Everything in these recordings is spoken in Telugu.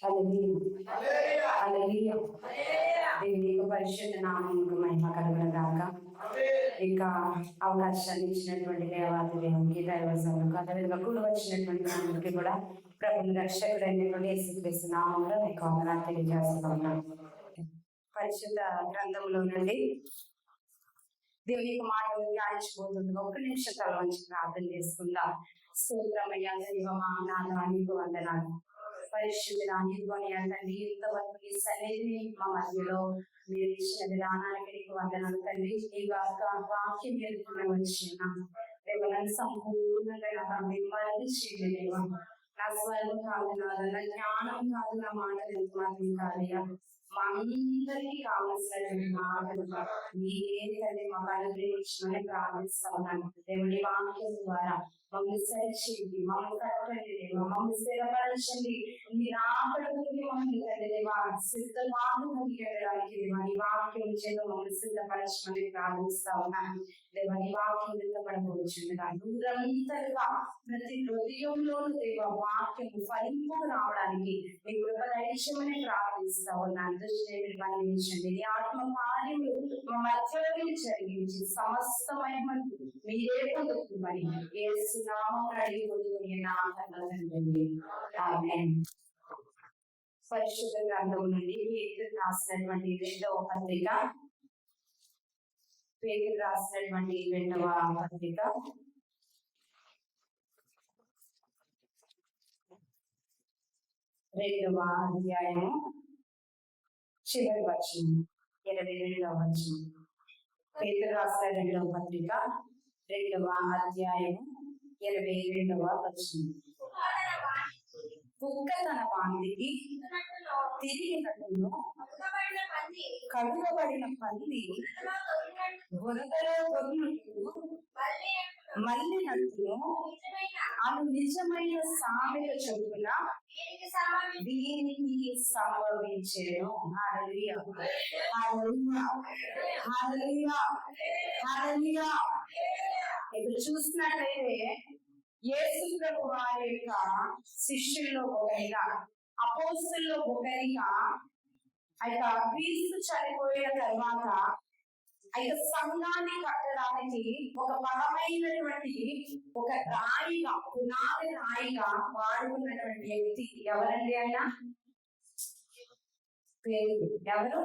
దేవుని యొక్క పరిశుద్ధ నామమునకు మహిమ కలుగును గాక. ఇంకా అవకాశాన్ని ఇచ్చినటువంటి దేవాది దేవునికి, దైవ సభకు, అదేవిధంగా కూడా వచ్చినటువంటి మనకి కూడా ప్రభుని రక్షకుడైనటువంటి యేసుక్రీస్తు నామంలో మీకు వందనాలు తెలియజేస్తున్నాను. పరిశుద్ధ గ్రంథంలో నుండి దేవుని యొక్క మాటలు ధ్యానించబోతుంది. ఒక్క నిమిషం తల వంచి ప్రార్థన చేసుకుందాం. స్తోత్రమయ్యా దైవమా, నీకు వందనాలు. పరిశుద్ధుడా, నీకు తండ్రి, ఇంతవరకు ఈ సన్నిధిని మా మధ్యలో మీరు ఇచ్చిన విధానానికి నీకు వందనాలు తండ్రి. ఈ వాక్యం ఎదుర్కొని వచ్చిన నన్ను సంపూర్ణంగా మిమ్మల్ని చేయలేవా. నా స్వరం కాదు, నా జ్ఞానం కాదు, నా మాటలు ఎంత మాత్రం కాదయ్యా. మా అందరికీ కావాల్సినటువంటి మాటలు మీరేది తండ్రి మాకు అనుగ్రహించమని ప్రార్థిస్తా ఉన్నాను. దేవుడి వాక్యం ద్వారా మమ్మల్ని సరిచేయండి, మమ్మల్ని కట్టండి దేవా, మమ్మల్ని స్థిరపరచండి. మీ రాకడకి మమ్మల్ని తండ్రి దేవా సిద్ధమాను కలిగడానికి దేవా ఈ వాక్యం చేత మమ్మల్ని సిద్ధపరచమని ప్రార్థిస్తా ఉన్నాను. దేవా ఈ వాక్యం నిలబడబోచుండగా దూరంతలుగా ప్రతి హృదయంలోనూ దేవా వాక్యం ఫలింపుకు రావడానికి మీ కృప దయచేయమని ప్రార్థిస్తా ఉన్నాను. దృష్టిని బంధించండి. నీ ఆత్మ కార్యములు మా మధ్యలో జరిగించి సమస్త మహిమను మీరే పొందుకోమని యేసు నామమున అడిగి పొందుకునే నామమున ఆమేన్. పరిశుద్ధ గ్రంథం నుండి పేతురు రాసినటువంటి రెండవ పత్రిక, పేతురు రాసినటువంటి రెండవ పత్రిక 2వ అధ్యాయము చివరి వచనం 22వ వచనం. పేతురు రాసిన రెండవ పత్రిక 2వ అధ్యాయము 22వ వచనం. కుక్క తన వాంతికి తిరిగినట్టును కడుగబడిన పంది బురదలో తొలినట్టు మళ్ళినట్టును అను నిజమైన సామెత చదువున దీనికి సంభవించెను. హల్లెలూయా, హల్లెలూయా, హల్లెలూయా, హల్లెలూయా. ఇప్పుడు చూసినట్లయితే యేసు ప్రభు వారి యొక్క శిష్యుల్లో ఒకరిగా, అపోస్తలుల్లో ఒకరిగా అయితే క్రీస్తు చనిపోయిన తర్వాత అయితే సంఘాన్ని కట్టడానికి ఒక బలమైనటువంటి ఒక రాయిగా, పునాది రాయిగా వాడుకున్నటువంటి వ్యక్తి ఎవరండి? ఆయన పేరు. ఎవరు?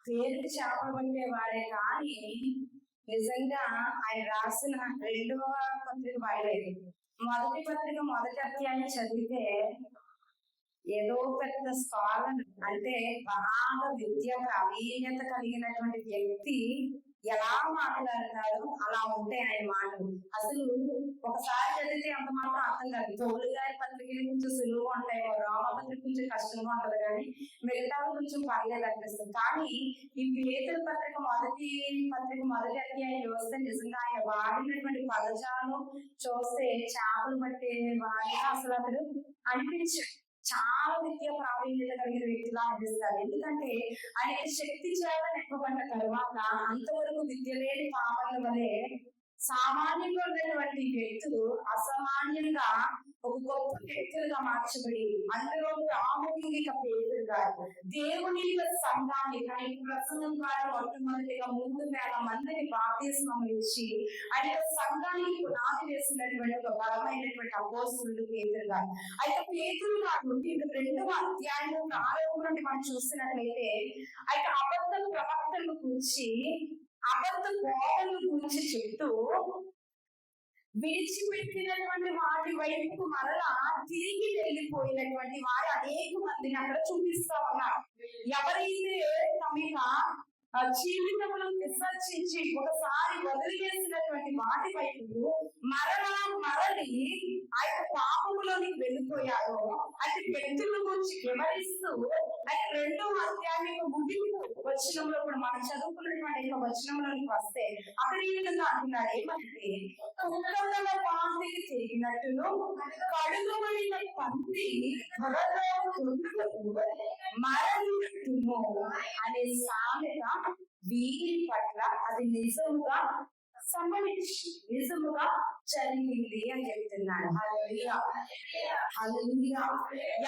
పేరు చేపలు పట్టే వాడే. కానీ నిజంగా ఆయన రాసిన 2వ పత్రిక బాగలేదు. మొదటి పత్రిక మొదటి అధ్యాయం చదివితే ఏదో పెద్ద స్కాలర్ అంటే బాగా విద్య ప్రావీణ్యత కలిగినటువంటి వ్యక్తి ఎలా మాట్లాడతాడు అలా ఉంటాయి ఆయన మాటలు. అసలు ఒకసారి చదివితే అంత మాత్రం అర్థం కాదు. తోలు గారి పత్రికలు కొంచెం సులువుగా ఉంటాయి, రామపత్రిక కొంచెం కష్టంగా ఉంటది, కానీ మిగతా కొంచెం పర్లేదు అనిపిస్తుంది. కానీ ఈ పేతురు పత్రిక మొదటి అధ్యాయం చూస్తే నిజంగా ఆయన వాడినటువంటి పదజాలు చూస్తే చేపలు పట్టే వాడిగా అసలు అతడు అనిపించాడు. చాలా విద్య ప్రావీణ్యత కలిగిన వ్యక్తిలా అనిపిస్తారు. ఎందుకంటే ఆయన శక్తి చేత నెప్పబడ్డ తర్వాత అంతవరకు విద్య లేని పాపల వలె సామాన్యంగా ఉన్నటువంటి వ్యక్తులు అసామాన్యంగా ఒక గొప్ప వ్యక్తులుగా మార్చబడి అందులో ప్రాముఖ్యంగా పేతురు గారు దేవుని సంఘాన్ని ఆయన ప్రసంగం ద్వారా మొట్టమొదటిగా 3,000 మందిని బాప్తిస్మం ఇచ్చి ఆయన సంఘానికి పునాది వేసినటువంటి ఒక బలమైనటువంటి అపోస్తలుడు పేతురు గారు. అయితే పేతురు గారు 2వ అధ్యాయం ప్రారంభం నుండి మనం చూసినట్లయితే అయితే అబద్ధ ప్రవక్తలను గురించి, అబద్ధ బోధనల గురించి చెప్తూ విడిచిపెట్టినటువంటి వాటి వైపు మరలా తిరిగి వెళ్ళిపోయినటువంటి వారు అనేక మందిని అక్కడ చూపిస్తా ఉన్నారు. ఎవరైతే తమ జీవితంలో విసర్జించి ఒకసారి వదిలివేసినటువంటి వాటి వైపు మరలి ఆ యొక్క పాపములోనికి వెళ్ళిపోయారో అది వ్యక్తుల గురించి వివరిస్తూ అయితే 2వ అధ్యాయం ముగింపు వచనంలో ఇప్పుడు మనం చదువుకున్నటువంటి వచనంలోనికి వస్తే అక్కడ ఈ విధంగా అంటున్నాడు. ఏమంటే కుక్కల పాంతికి తిరిగినట్టును కడుగబడిన పంది మరణినట్టును అనే సామెత వీరి పట్ల అది నిజముగా జరిగింది అని చెప్తున్నాడు. హల్లెలూయా, హల్లెలూయా.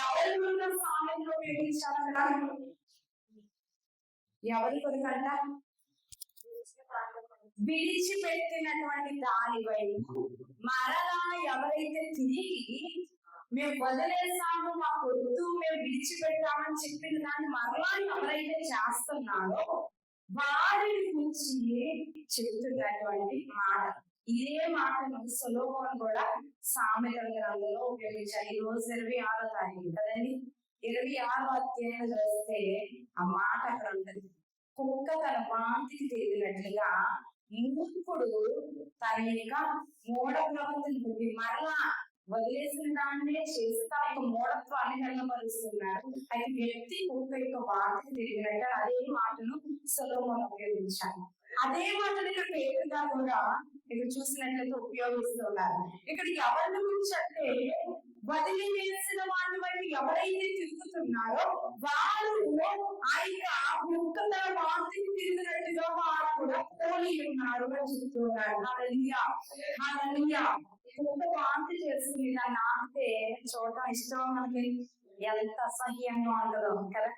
ఎవరు సామెతలో ఉపయోగించాలన్నా ఎవరి కొరకంట? విడిచిపెట్టినటువంటి దాని వైపు మరలా ఎవరైతే తిరిగి మేము వదిలేసాము, మాకు వద్దు, మేము విడిచిపెట్టామని చెప్పిన దాన్ని మరలా ఎవరైతే చేస్తున్నారో వారిని గురించి చెబుతున్నటువంటి మాట. ఇదే మాటను సొలొమోను కూడా సామెతల గ్రంథంలో ఉపయోగించారు. ఈ రోజు 26వ తారీఖు కదండి. 26వ అధ్యాయం చేస్తే ఆ మాట అక్కడ ఉంటది. కుక్క తన వాంతికి తిరిగినట్లుగా మూర్ఖుడు తన యొక్క మూఢత్వాన్ని మరలా వదిలేసిన దాన్నే చేస్తా యొక్క మూఢత్వాన్ని నిలబరుస్తున్నాడు. అయితే వ్యక్తి కుక్క యొక్క వాంతికి తిరిగినట్టు అదే మాటను సొలొమోను ఉపయోగించాడు. అదే మాటను ఇక్కడ పేరుగా కూడా ఇక్కడ చూసినట్లయితే ఉపయోగిస్తున్నారు. ఇక్కడ ఎవరి గురించి అంటే వదిలి వేసిన వాటి వైపు ఎవరైతే తిరుగుతున్నారో వారు ఆయన కుక్క వాంతికి తిరిగినట్టుగా వారు కూడా పోలి ఉన్నారు అని చెప్తున్నారు. హల్లెలూయా, హల్లెలూయా. కుక్క వాంతి చేసుకుని దాన్ని ఆపితే చూడటం ఇష్టం మనకి ఎంత అసహ్యంగా ఉంటుందో కదా.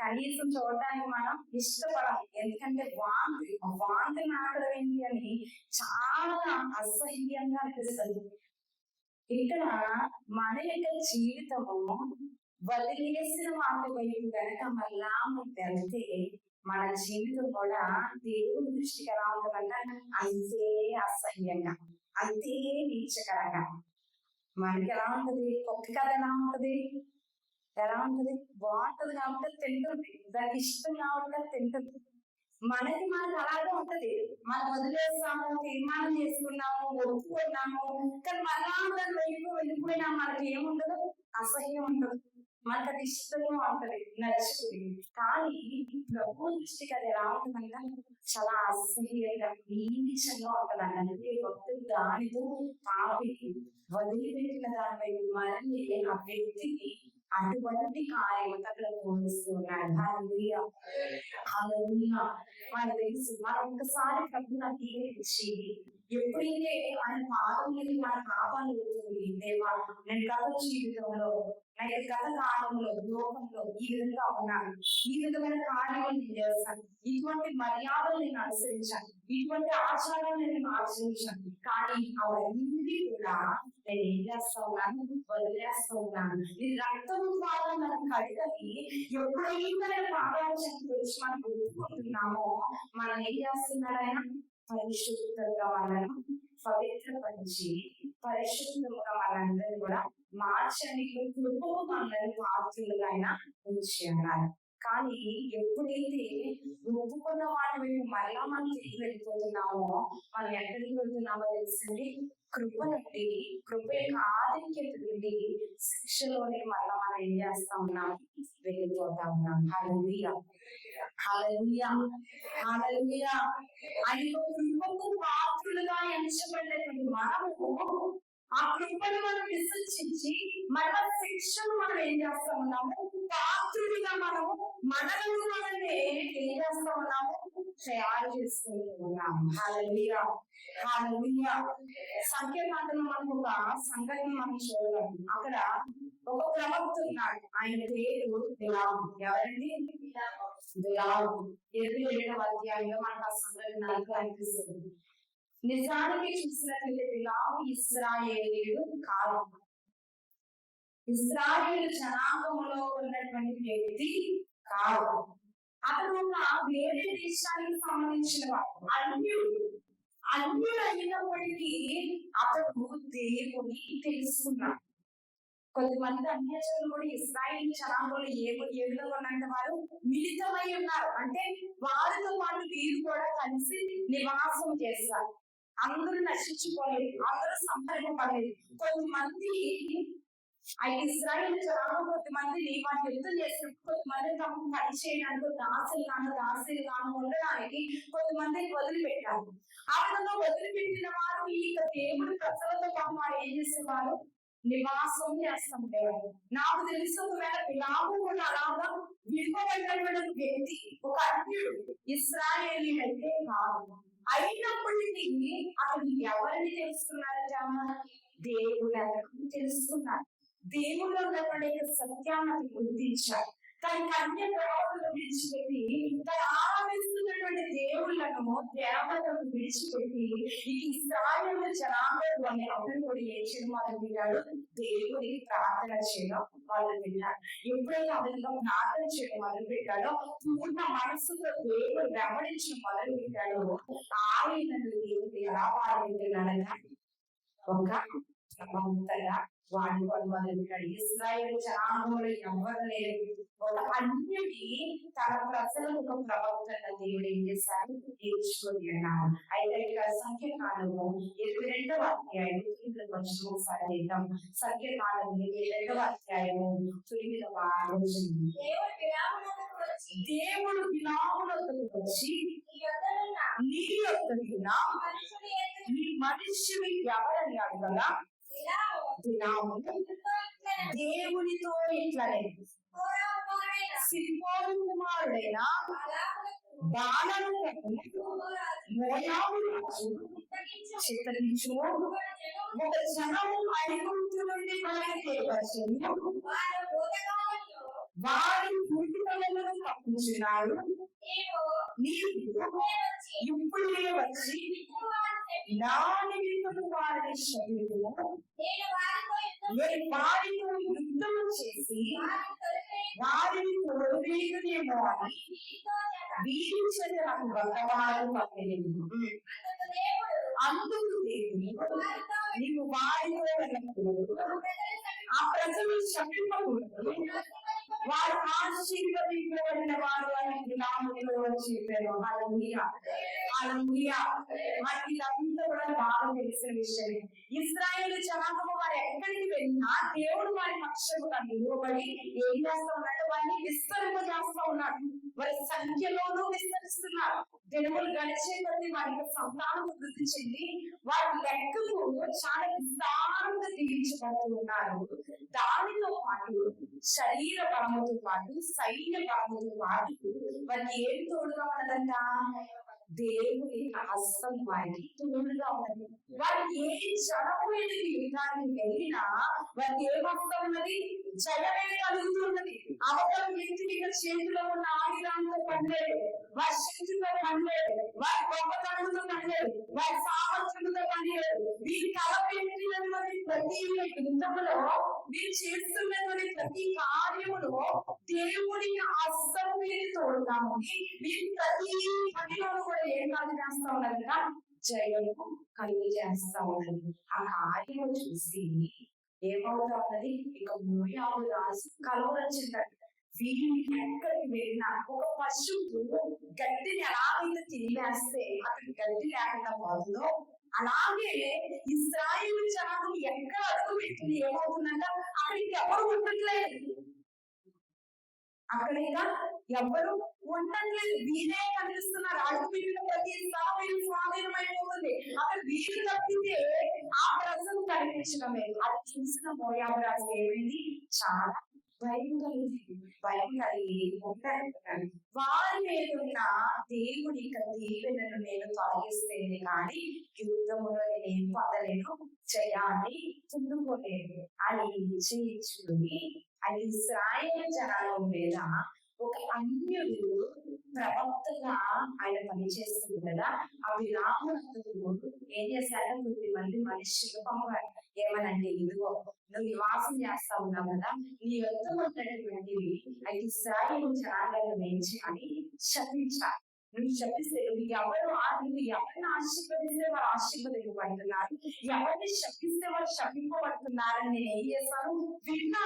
కనీసం చూడడానికి మనం ఇష్టపడాలి. ఎందుకంటే వాంతి నాకడం ఏంటి అని చాలా అసహ్యంగా అనిపిస్తుంది. ఇక్కడ మన యొక్క జీవితము వదిలేసిన వాటి వైపు కనుక మళ్ళా వెళ్తే మన జీవితం కూడా దేవుని దృష్టికి ఎలా ఉంటుందంటే అంతే అసహ్యంగా, అంతే నీచకరంగా. మనకి ఎలా ఉంటది? కుక్క కథ ఎలా ఉంటది? బాగుంటది కాబట్టి తింటుంది, దానికి ఇష్టం కాబట్టి తింటుంది. మనకి అలాగే ఉంటది. మనం వదిలేస్తాము, తీర్మానం చేసుకున్నాము, ఒప్పుకున్నాము, కానీ మళ్ళా దాని వైపు వెళ్ళిపోయినా మనకి ఏముండదు, అసహ్యం ఉండదు, మనకు అది ఇష్టంగా ఉంటది, నచ్చుతుంది. కానీ ప్రభు దృష్టికి అది ఎలా ఉంటుందంటే చాలా అసహ్యంగా, నీచంగా ఉంటదండి. అందుకే భక్తులు దానితో పాపి వదిలిపెట్టిన దాని వైపు మళ్ళీ ఆ వ్యక్తికి అటువంటి కార్యము అక్కడ పోలుస్తున్నాడు. హల్లెలూయా, హల్లెలూయా. మన తెలుసు మనం ఒక్కసారి ప్రభువుని అంగీకరించి ఎప్పుడైతే ఆయన పాపం మీద మన పాపాలు అవుతుంది, దేవా నేను గత జీవితంలో గత కాలంలో లోకంలో ఈ విధంగా ఉన్నాను, ఈ విధమైన కార్యాలు నేను చేస్తాను, ఇటువంటి మర్యాదలు నేను అనుసరించాను, ఇటువంటి ఆచారాలు నేను ఆచరించాను, కానీ అవన్నీ కూడా నేను ఏం చేస్తా ఉన్నాను? వదిలేస్తా ఉన్నాను. నీ రక్తం ద్వారా మనం కడిగి ఎప్పుడైతే పాపాలు గురించి మనం గుర్తుకుంటున్నామో మనం ఏం చేస్తున్నాడు? ఆయన పరిశుద్ధంగా మనను పవిత్రపరిచి పరిశుద్ధంగా మనందరినీ కూడా మార్చడానికి కృపకు మనల్ని పాత్రలుగా ఆయన ఉంచారు. కానీ ఎప్పుడైతే ఒప్పుకున్న వాటి వైపు మళ్ళా మనం తిరిగి వెళ్ళిపోతున్నామో మనం ఎక్కడికి వెళ్తున్నామో తెలుసండి? కృప నుండి, కృప యొక్క ఆధిక్యత నుండి శిక్షలోనే మళ్ళా మనం ఏం చేస్తా ఉన్నాం? వెళ్ళిపోతా ఉన్నాం. హల్లెలూయా, హల్లెలూయా, హల్లెలూయా. ఆయన కృపకు పాత్రులుగా ఎంచబడినటువంటి మనము ఆ కృపను మనం విసర్జించి మన శిక్షను మనం ఏం చేస్తా ఉన్నాము? పాత్రులుగా మనము మనలను మనల్ని ఏం చేస్తా ఉన్నాము? తయారు చేసుకుంటూ ఉన్నాము. హల్లెలూయా, హల్లెలూయా. సంఖ్యాకాండంలో మనకు ఒక సంఘటన మనం చూడగలం. అక్కడ ఒక ప్రవక్త ఉన్నాడు, ఆయన పేరు బిలాము. ఎవరండి? బిలాము. 27వ అధ్యాయంలో మనకు ఆ సంఘటన కనిపిస్తుంది. నిజానికి చూసినట్లయితే బిలాము ఇశ్రాయేలీయుడు కాదు, ఇశ్రాయేలు జనాంగంలో ఉన్నటువంటి వ్యక్తి కాదు. అతను ఒక వేరే దేశానికి సంబంధించిన వాడు, అన్యుడు అయినప్పటికీ అతడు దేవుని తెలుసుకున్నాడు. కొంతమంది అన్యజనులు కూడా ఇశ్రాయేలు జనాంగంలో ఏ విధంగా ఉన్నంటే వారు మిళితమై ఉన్నారు, అంటే వారితో పాటు వీరు కూడా కలిసి నివాసం చేస్తారు. అందరూ నశించుకోలేదు, అందరూ సంపర్కపడలేదు. కొంతమంది ఇశ్రాయేలు జనాంగం కొంతమందిని వాటి యుద్ధం చేసినప్పుడు కొంతమంది తమకు పని చేయడానికి దాసులు గాను ఉండడానికి కొంతమందిని వదిలిపెట్టారు. ఆ విధంగా వదిలిపెట్టిన వారు ఈ దేవుడి ప్రజలతో పాటు వారు ఏం చేసేవారు? నివాసం చేస్తుండేవారు. నాకు తెలిసి ఒకవేళ బిలాము కూడా అలాగా విలువబడినటువంటి వ్యక్తి, ఒక అన్యుడు, ఇశ్రాయేలీ అయితే కాదు. అయినప్పటికీ అతను ఎవరిని తెలుసుకున్నారట? దేవుడు అతను తెలుసుకున్నారు. దేవుడు ఉన్నటువంటి సత్యాన్ని గుర్తించారు. తన కన్య ప్రవర్తన విడిచిపెట్టి, తను ఆరాధిస్తున్నటువంటి దేవుళ్లను దేవతలను విడిచిపెట్టి ఈ ఇశ్రాయేలు జనాంగం అనే అతను ఏం చేయడం మొదలుపెట్టాడు? దేవుడికి ప్రార్థన చేయడం మొదలుపెట్టాడు. ఎప్పుడైతే అతనిగా ప్రార్థన చేయడం మొదలుపెట్టాడో, పూర్ణ మనస్సుతో దేవుడు వెంబడించడం మొదలుపెట్టాడో, ఆయనను దేవుడు ఎలా వాడుకుంటున్నాడట? ఒక ప్రవంతగా వాడుకోవడం మొదలుపెట్టాడు. ఇశ్రాయేలు జనాంగంలో ఎవరు లేదు. ఒక అన్యుడి తన ప్రజలకు ఒక ప్రవక్తగా దేవుడు ఏం చేశారు? నేర్చుకొని అన్నారు. అయితే ఇక్కడ సంఖ్యాకాండము 22వ అధ్యాయం 9వ ఒకసారి చేద్దాం. సంఖ్యాకాండము 22వ అధ్యాయము 9వ వచనం. దేవుడు బిలామునకు వచ్చి, నీ యొద్దనున్న ఈ మనుష్యుడు ఎవరని అడగగా, బిలాము దేవునితో ఇట్లనే, సిప్పోరు కుమారుడైన బాలాకునకు మోయాబు రాజు చిత్తగించు ఒక జనము ఐగుప్తు నుండి బయలుదేరవచ్చును, వారి పూర్తికలను తప్పించినాడు. నీవు ఇప్పుడే వచ్చి నా నిమిత్తము వారిని శరీరము, నేను వారితో యుద్ధము చేసి వారిని తొలగేయునేమో అని వీరి చేత నాకు వర్తమానం పంపలేదు. అందుకు దేవుడు, నీవు వారితో వెళ్ళకూడదు, ఆ ప్రజలు శపింపకూడదు, వారు ఆశీర్వదించబడిన వారు అని బిలాములో చెప్పారు. హల్లెలూయా, హల్లెలూయా. మనకి ఇదంతా కూడా బాగా తెలిసిన విషయమే. ఇశ్రాయేలు జనాంగము వారు ఎక్కడికి వెళ్ళినా దేవుడు వారి పక్షముగా నిలబడి ఏం చేస్తా ఉన్నాడు? వారిని విస్తరింప చేస్తా ఉన్నాడు. వారి సంఖ్యలోనూ విస్తరిస్తున్నారు. దినములు గడిచే కొద్ది వారి సంతానం వృద్ధి చెంది వారి లెక్కకు చాలా విస్తారంగా దీవించబడుతూ ఉన్నారు. దానితో పాటు శరీర బలముతో పాటు సైన్య బలముతో పాటు వారికి ఏం తోడుగా ఉన్నదంట? దేవుని హస్తం వారికి తోడుగా ఉన్నది. వారికి ఏ జనము ఎదుటి యుద్ధానికి వెళ్ళినా వారికి ఏ హస్తం ఉన్నది? జయమే కలుగుతున్నది. అవతల వ్యక్తి చేతిలో ఉన్న ఆయుధాలతో పనిలేదు, వారి శక్తితో పనిలేదు, వారి గొప్పతనంతో పనిలేదు, వారి సామర్థ్యంతో పనిలేదు. వీరి తలపెట్టినటువంటి ప్రతి యుద్ధములో, వీరు చేస్తున్నటువంటి ప్రతి కార్యములో దేవుడి హస్తం మీద తోడుగా ఉంది. వీరి ప్రతి పనిలో కూడా ఏం కాదు చేస్తా ఉన్నారు కదా? జయము కలిగి చేస్తా ఉన్నది. ఆ కార్యము చూసి ఏమవుతా ఉన్నది? ఇక మోయాబు రాజు కలవరచిందంట. వీరిని ఎక్కడికి వెళ్ళినా ఒక పశువు గడ్డిని ఎలాగైతే తిరిగేస్తే అక్కడ గడ్డి లేకుండా పోతుందో, అలాగే ఇశ్రాయేలు జనాలు ఎక్కడ అడుగు పెట్టింది ఏమవుతుందంట? అక్కడికి ఎవరు ఉండట్లేదు, అక్కడ ఎవరు ఉండట్లేదు. వీరే కనిపిస్తున్నారు. అడుగు పెట్టిన ప్రతి స్థలం స్వాధీనమైపోతుంది. అక్కడ వీరు తప్పితే ఆ ప్రజలు కనిపించడం లేదు. అది చూసిన మోయాబు రాజు ఏమైంది? చాలా భయం కలిగి ఉంటారు. వారి మీద ఉన్న దేవుడి దీవెనను నేను తొలగిస్తేనే కానీ యుద్ధములో నేను పొందలేను, జయాన్ని పొందుకోలేదు అని నిశ్చయించుకుని అది ఇశ్రాయేలు జనాంగం మీద ఒక అన్యుడు ప్రవక్తగా ఆయన పనిచేస్తుంది కదా. ఆ బిలామునకు ఏం చేశారో కొద్ది మంది మనుషులు పంపారు. ఏమనంటే, ఇదిగో నువ్వు నివాసం చేస్తా ఉన్నావు కదా, నీ యొద్ద ఉన్నటువంటివి అయితే ఇశ్రాయేలు జనాంగాలను వేయించి అని శపించారు. నువ్వు శపిస్తే నువ్వు ఎవరిని ఆశీర్వదిస్తే వారు ఆశీర్వదింపబడుతున్నారు, ఎవరిని శపిస్తే వారు శపింపబడుతున్నారని నేను ఏం చేశాను? విన్నా,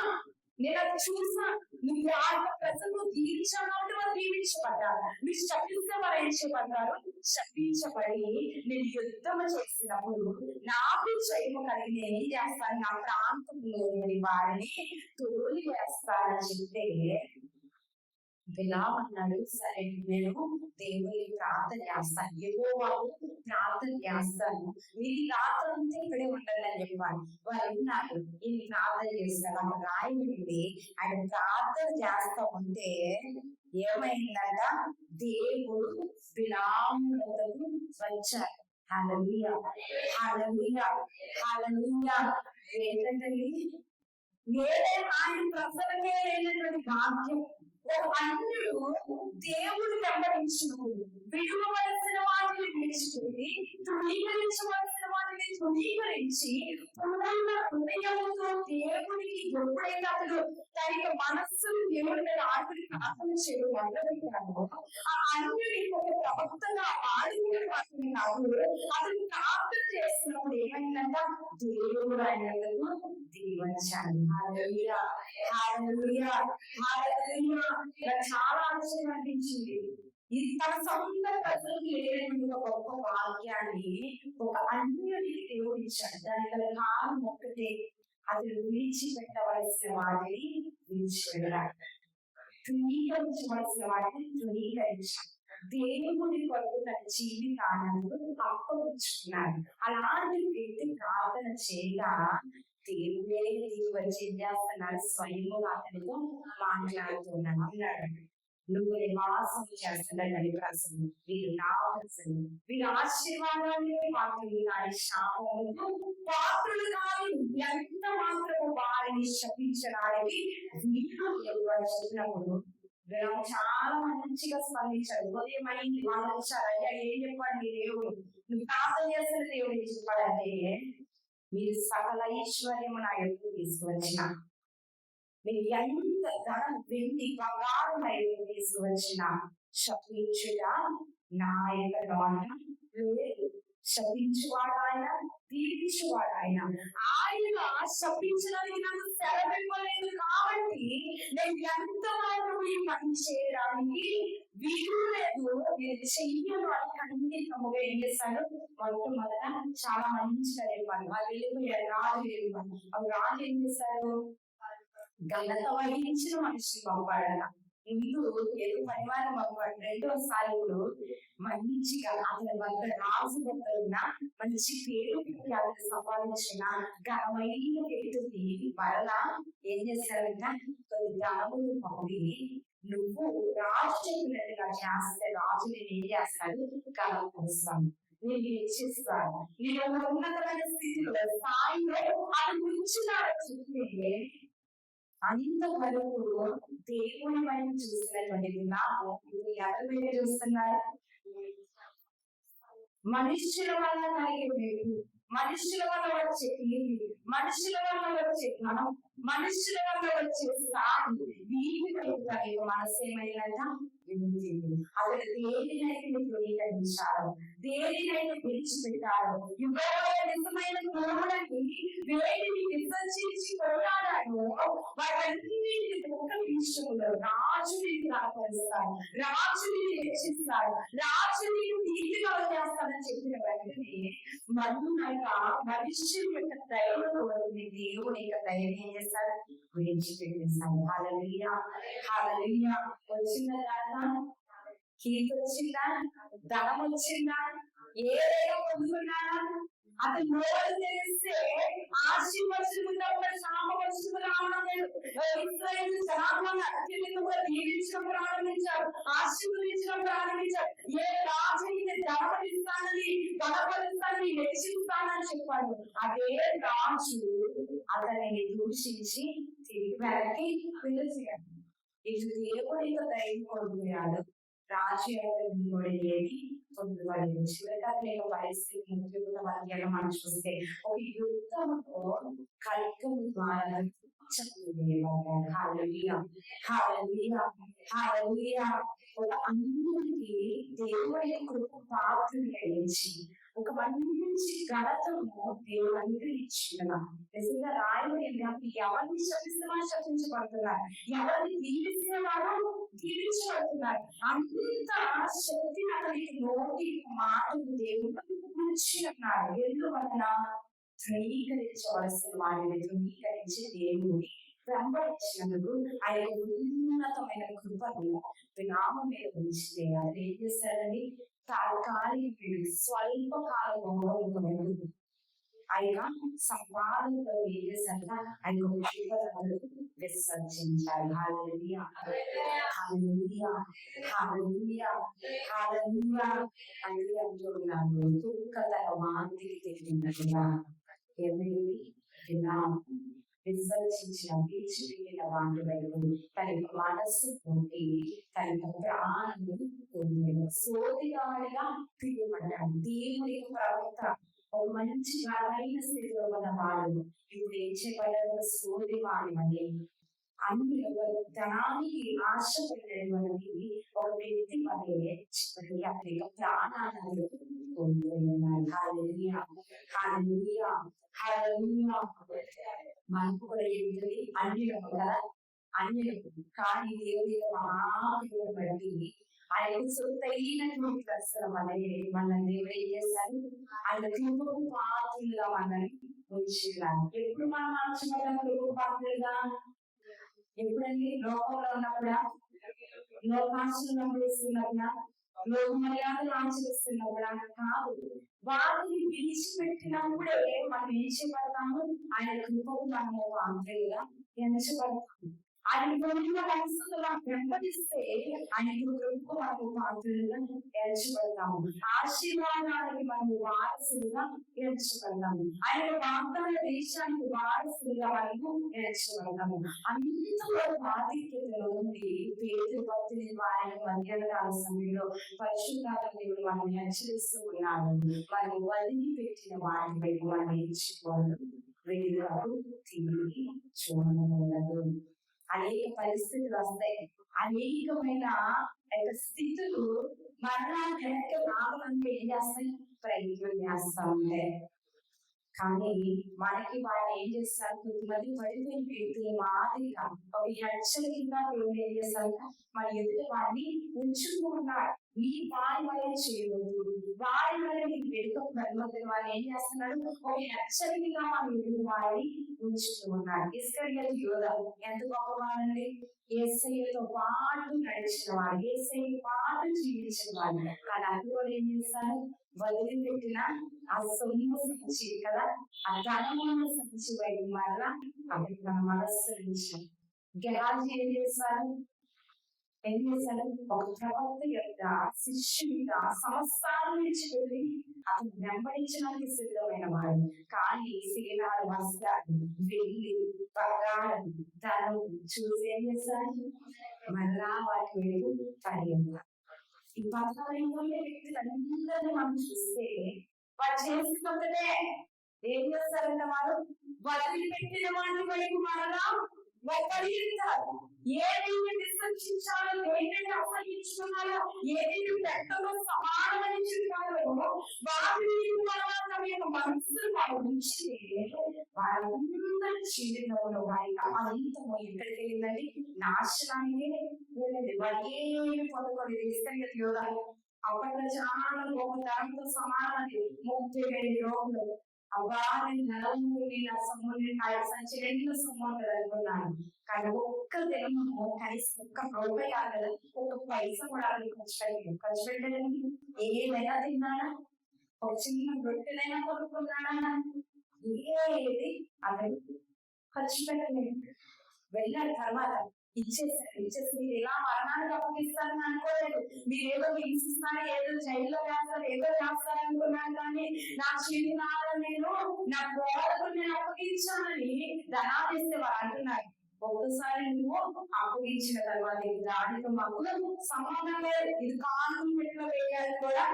నేను అది చూసా. నువ్వు ఆయన ప్రజలు దీవించాలంటే వారు దీవించబడ్డారు, నువ్వు శపిస్తే వారు ఏం చేయబడ్డారు? శపించబడి నేను యుద్ధము చేసినప్పుడు నాకు జయము కలిగి నేను ఏం చేస్తాను? నా ప్రాంతంలోని వారిని తోలి వేస్తానని చెప్తే బిలాము అన్నాడు, సరే నేను దేవుని ప్రార్థన చేస్తాను, యెహోవాకు ప్రార్థన చేస్తాను, నీకు రాత్రి అంతా ఇక్కడే ఉండాలి అని చెప్పాను. వారు విన్నారు, ఈ ప్రార్థన చేస్తారు. అక్కడ రాయింది, ఆయన ప్రార్థన చేస్తా ఉంటే ఏమైందంట, దేవుడు బిలాము వద్దకు వచ్చారు. హల్లెలూయా, హల్లెలూయా, హల్లెలూయా. ఏంటంటే ఆయన ప్రసన్నమే లేనటువంటి భాగ్యం. ఒక అన్యుడు దేవుడు వెంబడించినప్పుడు విడువవలసిన వాటిని విడిచిపెట్టి తృణీకరించవలసిన వాటిని తృణీకరించి పూర్ణ హృదయముతో దేవునికి ఎప్పుడైతే అతడు తన యొక్క మనస్సును దేవుడి మీద ఆడుకుని ప్రార్థన చేయడం మొదలుపెట్టాడో, ఆ అన్యుడి ఒక ప్రవక్తగా ఆడుకునే వాటిని కాదు, అతను ప్రార్థన చేస్తున్నప్పుడు ఏమైందంట, దేవుడు ఆయన దీవించాడు. హల్లెలూయా, హల్లెలూయా, హల్లెలూయా. చాలా ఆశ్చర్యం అనిపించింది. ఇది తన సొంత ప్రజలకు లేనటువంటి ఒక గొప్ప వాక్యాన్ని ఒక అన్యుడికి దేవుడు ఇచ్చాడు. దానికి గల కారణం ఒక్కటే, అతడు విడిచిపెట్టవలసిన వాటిని విడిచిపెట్టాడు, తృణీకరించవలసిన వాటిని తృణీకరించాడు. దేవుడి కొరకు తన జీవితాలను అప్పగించుకున్నాడు. అలాంటి వ్యక్తి ప్రార్థన చేయగా దేవుడే నీకు వచ్చి చేస్తున్నాడు, స్వయంగా అతనితో మాట్లాడుతున్నాడు. అన్నాడు, నువ్వు నివాసం చేస్తున్నాడు ప్రసంగం, వీరు నా ప్రసంగం, వీరు ఆశీర్వాదాన్ని పాత్రలు కానీ శాపములకు పాత్రలు కానీ ఎంత మాత్రము వారిని శపించడానికి వీరు ఎవరు చెప్పినప్పుడు చాలా మంచిగా స్పందించాడు. ఉదయం అయింది, వాళ్ళు వచ్చారు, అయ్యా ఏం చెప్పండి దేవుడు, నువ్వు ప్రార్థన చేస్తున్న దేవుడు ఏం చెప్పాడంటే, మీరు సకల ఐశ్వర్యము నా ఎదురు తీసుకువచ్చిన, మీరు ఎంత ధనం వెండి బంగారం నా ఎదురు తీసుకువచ్చిన శపించుట నా యొక్క లేదు. శపించువాడు ఆయన, దీవించువాడు ఆయన. ఆయన శపించడానికి నాకు సెలవు ఇవ్వలేదు కాబట్టి నేను ఎంత మాత్రం ఈ పని చేయడానికి వీలు లేదు, నేను చెయ్యను అని ఖండితముగా ఏం చేస్తాడు. మొట్టమొదట చాలా మంచిగా చెప్పాలి, వాళ్ళు వెళ్ళిపోయారు, రాజు వెళ్ళిపోయారు. అప్పుడు రాజు ఏం చేశాడు, ఘనత వహించిన మనిషిని పంపాడట. ఇందు ఏదో పరివారం పంపాడు. రెండవ సార్లు మంచిగా అతని వద్ద రాజు దగ్గర ఉన్న మంచి పేరు పెట్టి అతను సంపాదించిన ఘనమైన వ్యక్తిని వల్ల ఏం చేశారంట, కొన్ని ధనములు పంపి, నువ్వు రాజు చెప్పినట్టుగా చేస్తే రాజు నేను ఏం చేస్తాడు, కలపరుస్తాను, నేను ఇచ్చిస్తాను, నేను ఒక ఉన్నతమైన స్థితిలో స్థాయిలో అది గురించినాడు చూస్తే అంతవరకు దేవుని వైపు చూసినటువంటి నాకు ఎవరి మీద చూస్తున్నారు, మనుష్యుల వల్ల కలిగే, మనుష్యుల వల్ల వచ్చే కీర్తి, మనుష్యుల వల్ల వచ్చే ధనం, మనుష్యుల వల్ల వచ్చే స్థాయి, వీటి మనసు ఏమైందంట, అతడు దేనినైతే ధృవీకరించాడు, దేనినైతే విడిచిపెట్టాడు, నిజమైన దేవుడని వేడిని విసర్జించి కొన్నాడాడు, వాటన్నింటినీ ఒక్క నిమిషంలో రాజుని నిరాకరిస్తాడు, రాజుని రక్షిస్తాడు, రాజుని నీతిగా చేస్తాడని చెప్పిన వెంటనే మనుష్యుని యొక్క దైవంలో దేవుని యొక్క దైవం ఏం చేస్తాడు, విడిచిపెట్టేస్తాడు. హల్లెలూయా, హల్లెలూయా. వచ్చిన కీర్తి వచ్చిందా, ధనం వచ్చిందా, ఏదైనా పొందుకున్నాడా, అతను నోరు తెలిస్తే ఆశీర్వచనము తప్ప శాపవచనము రావడం లేదు. ఇశ్రాయేలు జనాంగాన్ని అత్యధికంగా దీవించడం ప్రారంభించారు, ఆశీర్వదించడం ప్రారంభించారు. ఏ రాజు ధనపరిస్తానని, బలపరుస్తానని, రక్షిస్తానని చెప్పాడు, అదే రాజు అతనిని దూషించి తిరిగి వెనక్కి పిలిచాడు. ఇది దేవుడి యొక్క దైవం కోరుకున్నాడు, రాజు యొక్క ఏది పొందుకోలేదు. చివరిగా పరిస్థితి ముఖ్యంగా మధ్యలో మనం చూస్తే ఒక యుద్ధంలో ఖడ్గము ద్వారా ఒక అందరికి దేవుడి కృప పాత్రని అయ్యించి ఒక మంచి ఘనతను దేవుడు అనుగ్రహించిన నిజంగా రాయలు ఏంటంటే, ఎవరిని శపిస్తున్నా శపించబడుతున్నారు, ఎవరిని దీవిస్తున్న వారు దీవించబడుతున్నారు. అంత శక్తిని అతనికి నోటి మాటలు దేవుడు ఉంచినాడు. ఎందువలన ధృవీకరించవలసిన వారిని ధృవీకరించి దేవుడి వెంబడించినందుకు ఆయన ఉన్నతమైన కృపను నామం మీద ఉంచితే అది ఏం చేశారని తాత్కాలిక స్వల్ప కాలం ఆయన సంపాదనతో ఏం చేశాక ఆయన కృపను విసర్జించారు. హల్లెలూయా హల్లెలూయా హల్లెలూయా హల్లెలూయా అని అంటున్నాను. దుఃఖతర మాంతికి తెలిగినట్టుగా ఎవరి విసర్జించిన విడిచిపెట్టిన వాటి వైపు తన మనస్సు పోటీ తన ప్రాణాన్ని పొందాడు. సోదిగాడిగా పిలువబడ్డాడు. దేవుడి ప్రవక్త ఒక మంచి బలమైన స్థితిలో ఉన్నవాడు ఇప్పుడు ఏం చేయబడ్డాడు? సోది వాడి వల్లే అన్ని ధనానికి ఆశ పెట్టినటువంటి ఒక వ్యక్తి వల్లే చివరికి అతని ప్రాణాలను పొందుతున్నాడు. హల్లెలూయా హల్లెలూయా హల్లెలూయా. మనకు కూడా ఏంటంటే అన్యులకు కదా, అన్యులకు కానీ దేవుడి మహాకృపను బట్టి ఆయన సొంతైనటువంటి దర్శనం అనేది మన దేవుడు ఏం చేశారు? ఆయన కృపకు పాత్రలుగా మనల్ని ఉంచుతారు. ఎప్పుడు మనం మార్చబడ్డాం కృపకు పాత్రలుగా? ఎప్పుడండి? లోకంలో ఉన్నప్పుడా, లోకాశలను వేస్తున్నప్పుడా, లోక మర్యాదలు ఆచరిస్తున్నప్పుడా? కాదు. వాటిని విడిచిపెట్టినప్పుడే మనం ఏం చేయబడతాము? ఆయన కృపకు మనము పాత్రలుగా ఎంచబడతాము. ఆయన పరిస్థితులను వెంబడిస్తే ఆయన కృపకు మనము పాత్రలుగా ఎంచబడతాము. ఆశీర్వాదానికి మనము వారసులుగా ఎంచబడతాము. ఆయన వాగ్దాన దేశానికి వారసులుగా మనము ఎంచబడతాము. అంతలో ఆధిక్యతలో ఉండి పేరు భక్తుని వారి మధ్యకాల సమయంలో పరిశుద్ధాత్మ దేవుడు మనం హెచ్చరిస్తూ ఉన్నాడు. మనం వదిలిపెట్టిన వాటిపై మనం ఎంచుకోవాలి. వేరుకు తిరిగి చూడకూడదు. అనేక పరిస్థితులు వస్తాయి, అనేకమైన స్థితులు మరలా వెనక్కి రావాలంటే ఏం చేస్తాయి? ప్రయత్నం చేస్తా ఉంటాయి. కానీ మనకి వాళ్ళు ఏం చేస్తారు? కొద్దిమంది పడిపోయిన వ్యక్తులు మాదిరిగా ఒక హెచ్చరికగా దేవుడు ఏం చేస్తారు? మన ఎదుటి వారిని ఉంచుకున్నాడు. ఈ వారి వల్ల చేయవద్దు, వారి వల్ల నీకు వెనుక వాళ్ళు ఏం చేస్తున్నాడు? ఒక హెచ్చరికగా మన ఎదుటి వారిని ఉంచుకున్నాడు. ఇస్కరియోతు యోధ ఎంత గొప్పవాడండి! యేసయ్యతో పాటు నడిచిన వాడు, యేసయ్య పాటు జీవించిన వాడు. కానీ అందులో ఏం చేస్తారు? వదిలిపెట్టిన ఆ సొమ్ము సంచి కదా, ఆ ధనమును సంచి వైపు వల్ల అవి మన మనస్సు నుంచి గెహాజీ ఏం చేశారు? ఒక ప్రవక్త యొక్క శిష్యుడిగా సమస్తాన్ని విడిచిపెట్టి అతను వెంబడించడానికి సిద్ధమైన వాడు. కానీ శీలాలు, వస్త్రాలు, వెళ్లి, బంగారం, ధనం చూసి ఏం చేశారు? మళ్ళా వాటి వైపు పరిగెత్తారు. ఈ 14 వ్యక్తులందరినీ మనం చూస్తే వారు చేస్తున్నదే ఏం చేస్తారంట? వారు వదిలిపెట్టిన వాటి వైపు మరలా పరిగెత్తారు. ఏదైతే విసర్జించాలో, ఏదైతే అసహించుకున్నారో, ఏదైతే పెద్దలో సమానమనిచున్నారో వారి మరలా తమ యొక్క మనసులు వారు ఉంచితే వారందరి జీవితంలో వారి అంతము ఎక్కడికి వెళ్ళిందండి? నాశనానికి వెళ్ళింది. వారు ఏమి పొందుకోలేదు. ఇస్కరియోతు యోధ అప్పట్లో చాలా గొప్ప దానితో సమానమని 30,000 రోగులు. అబ్బా నేను నలభూమి నా సొమ్ముని సంచి 2 సొమ్ము అనుకున్నాను. కానీ ఒక్క దినము కనీసం ఒక్క రూపాయి కాదు, ఒక పైసా కూడా ఖర్చు పెట్టడానికి ఏదైనా తిన్నాడా? ఒక చిన్న రొట్టెలైనా కొనుక్కున్నాడా? ఏది అతను ఖర్చు పెట్టలేదు. వెళ్ళాడు. తర్వాత ఇచ్చేసి మీరు ఎలా మరణానికి అప్పగిస్తారని అనుకోలేదు. మీరేదో హింసిస్తారు, ఏదో జైల్లో వేస్తారు, ఏదో చేస్తారు అనుకున్నాను. కానీ నా చిన్నాడు నేను నా బోధకు నేను అప్పగించానని ధనాలిస్తే వారు అంటున్నారు. ఒక్కసారి నువ్వు అప్పగించిన తర్వాత దానితో మాకు సంబంధం లేదు. ఇది కాను మెట్లో వేయాలి కూడా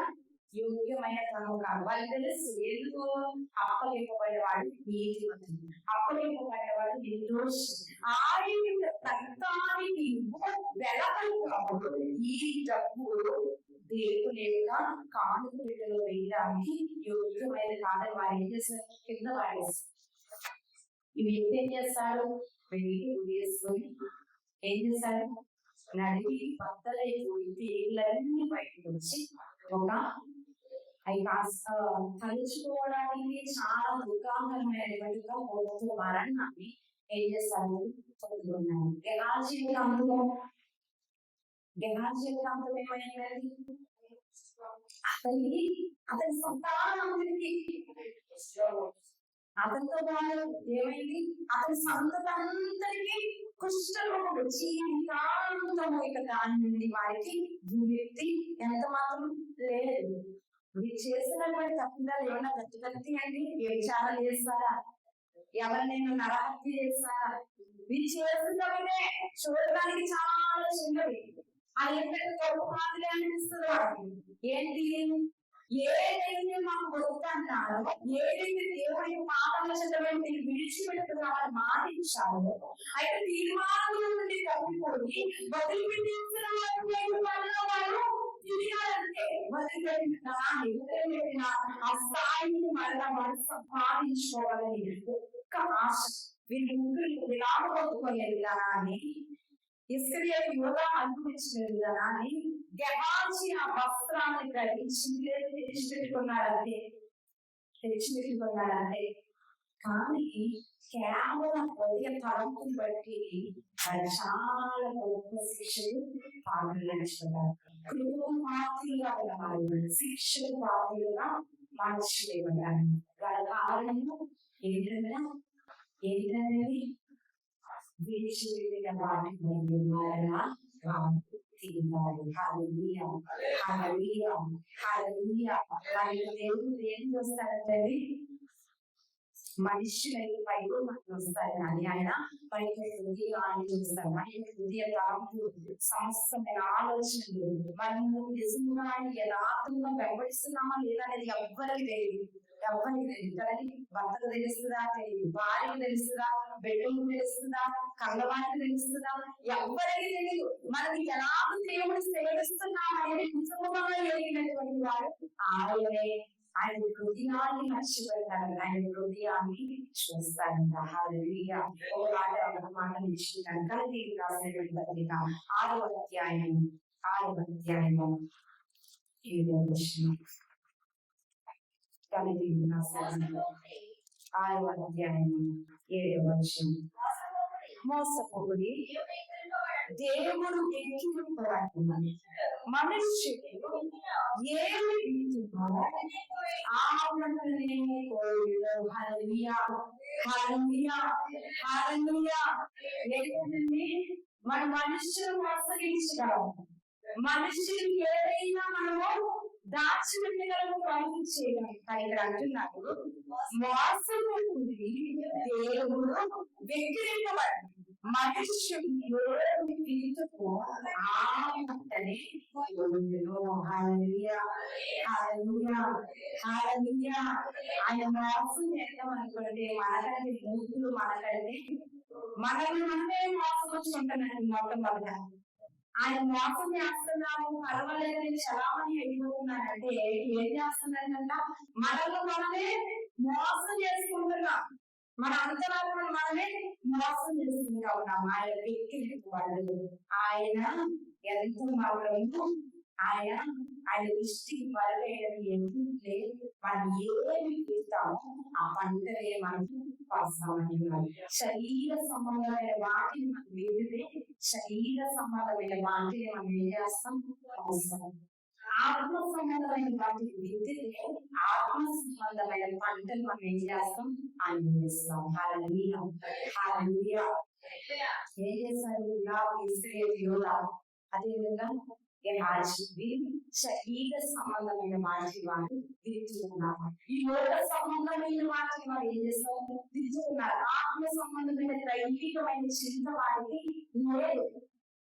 యోగ్యమైన క్రమం కాదు. వాళ్ళు తెలుసు ఎందుకు అప్పగింపబడేవాడు నీతిమంతుడు, అప్పగింపబడేవాడు నిర్దోషి. ఆయన రక్తానికి వెలకలు ఈ డబ్బు దేవుని యొక్క కానుక పెట్టెలో వేయడానికి యోగ్యమైన కాదని వారు ఏం చేస్తారు? కింద వాడేస్తారు. ఈ వ్యక్తి ఏం చేస్తాడు? వెళ్ళి వేసుకొని ఏం చేశాడు? నడిపి బద్దలైపోయి పేర్లన్నీ బయటకు వచ్చి ఒక అవి కాస్త తలుచుకోవడానికి చాలా దుఃఖాకరమైనటువంటిగా మరణాన్ని ఏం చేస్తారు? చదువుకున్నారు. గెహాజీ కాంతం ఏమైందండి? అతని సంతానానికి అతనితో పాటు ఏమైంది? అతని సంతతంతరికి కుష్ఠరోగం వచ్చి ఎంతాంతము ఇక దాని నుండి వారికి విముక్తి ఎంత మాత్రం లేదు. మీరు చేసినటువంటి తప్పుదాలు ఏమన్నా గట్టి అండి? ఏ విచారాలు చేస్తారా? ఎవరినైనా నరహత్య చేస్తారా? మీరు చేస్తున్నవే చూడడానికి చాలా చిన్నవి, అది ఎక్కడ గొప్ప మాదిరి అనిపిస్తుంది. ఏంటి? ఏదైతే మాకు గొప్పంటారో, ఏదైతే దేవుడి పాపల చట్టం మీరు విడిచిపెట్టుకున్నామని మాటించారో, అయితే తీర్మానంలో నుండి తప్పిపోయి వదిలిపెట్టిన వాళ్ళు తిరిగారంటే వదిలిపెట్టిన ఆ స్థాయిని మళ్ళా మనం సంపాదించుకోవాలని ఒక్క ఆశ. వీరి ముగ్గురు విరామపోతుకునే విధానాన్ని, ఇస్కరియోతు యోధ అనుభవించిన విధానాన్ని, గెహాజీ ఆ వస్త్రాన్ని గ్రహించి తెచ్చిపెట్టుకున్నారంటే కానీ కేవలం హృదయ తలంపుని బట్టి చాలా గొప్ప శిక్షలు పాల్గొనబడ్డారు. కృపకు పాత్రలుగా ఉన్నవారు శిక్షలు పాత్రలుగా మార్చివేయబడ్డారు. వాళ్ళ కారణము ఏంటంటే విడిచి వెళ్ళిన వాటి మరణ దేవుడు ఏం చేస్తారంటే మనుషులకి పైకి మనకు వస్తారు, కానీ ఆయన పైకి హృదయాన్ని చూస్తారు. మన హృదయ సమస్తమైన ఆలోచనలు మనము నిజంగా యథార్థంగా వెంబడిస్తున్నామా లేదా అనేది ఎవ్వరికి తెలియదు. కానీ భర్తకు తెలుస్తుందా? తెలియదు. భార్యకు తెలుస్తుందా? బిడ్డకు తెలుస్తుందా? కళ్ళవారికి తెలుస్తుందా? ఎవ్వరికి తెలియదు. మనకి ఎలాగ దేవుడు సేవిస్తున్నాం అనేది నిజంగా ఎరిగినటువంటి వాడు ఆయనే. ఆయన హృదయాన్ని మర్చిపోతాడు, ఆయన హృదయాన్ని చూస్తాడంట. హల్లెలూయా. ఒక మాట నిశ్చితాను. గలతీయులకు రాసినటువంటి పత్రిక 6వ అధ్యాయము 7వ వచనం. గలతీయులకు రాసిన 6వ అధ్యాయము 7వ వచనం. మోసపోకుడి, దేవుడు ఎక్కింపబడుతున్నాడు. మనుష్యుడు ఏమి వింటున్నాడో ఆ పంటనే కోయుడు. హల్లెలూయా, హల్లెలూయా, హల్లెలూయా. ఏంటంటే మన మనుషులు మోసగించగలము, మనుషులు ఏదైనా మనము దాచిపెట్టగలము, పంపించేయగలము. కానీ ఇక్కడ అంటున్నాడు మోసము దేవుడు వెక్కిరింపబడు. మనుషుడు ఆయన మోసం చేద్దాం అనుకుంటే మనకంటే మూర్ఖులు, మనల్ని మనమే మోసపరుచుకుంటున్నాడు. మొట్టమొదట ఆయన మోసం చేస్తున్నాము, పర్వాలేదు చలామణి వెళ్ళిపోతున్నాడంటే ఏం చేస్తున్నాడంట? మనల్ని మనమే మోసం చేసుకుంటున్నాం, మన అంతరాత్మను మనమే మోసం చేసుకుంటా ఉన్నాం. ఆయన వ్యక్తిత్వాడు, ఆయన ఎంత మాత్రము ఆయన దృష్టికి బలమైనది ఎందుకు లేదు. మనం ఏమి చేస్తామో ఆ పంటలే మనకు వస్తామని. శరీర సంబంధమైన వాటిని మనం వేడితే శరీర సంబంధమైన వాటిని మనం ఏం చేస్తాం? వస్తాం. ఆత్మ సంబంధమైన వాటిని విత్తితే ఆత్మ సంబంధమైన పంటలు మనం ఏం చేస్తాం? అందిస్తాం. హల్లెలూయా, హల్లెలూయా. ఏం చేస్తారు? యోధ అదేవిధంగా శరీర సంబంధమైన వాటి వారు విరుచుకున్నారు. ఈ లోక సంబంధమైన వాటిని వారు ఏం చేస్తారు? విరుచుకున్నారు. ఆత్మ సంబంధమైన దైవికమైన చింత వారికి లేదు.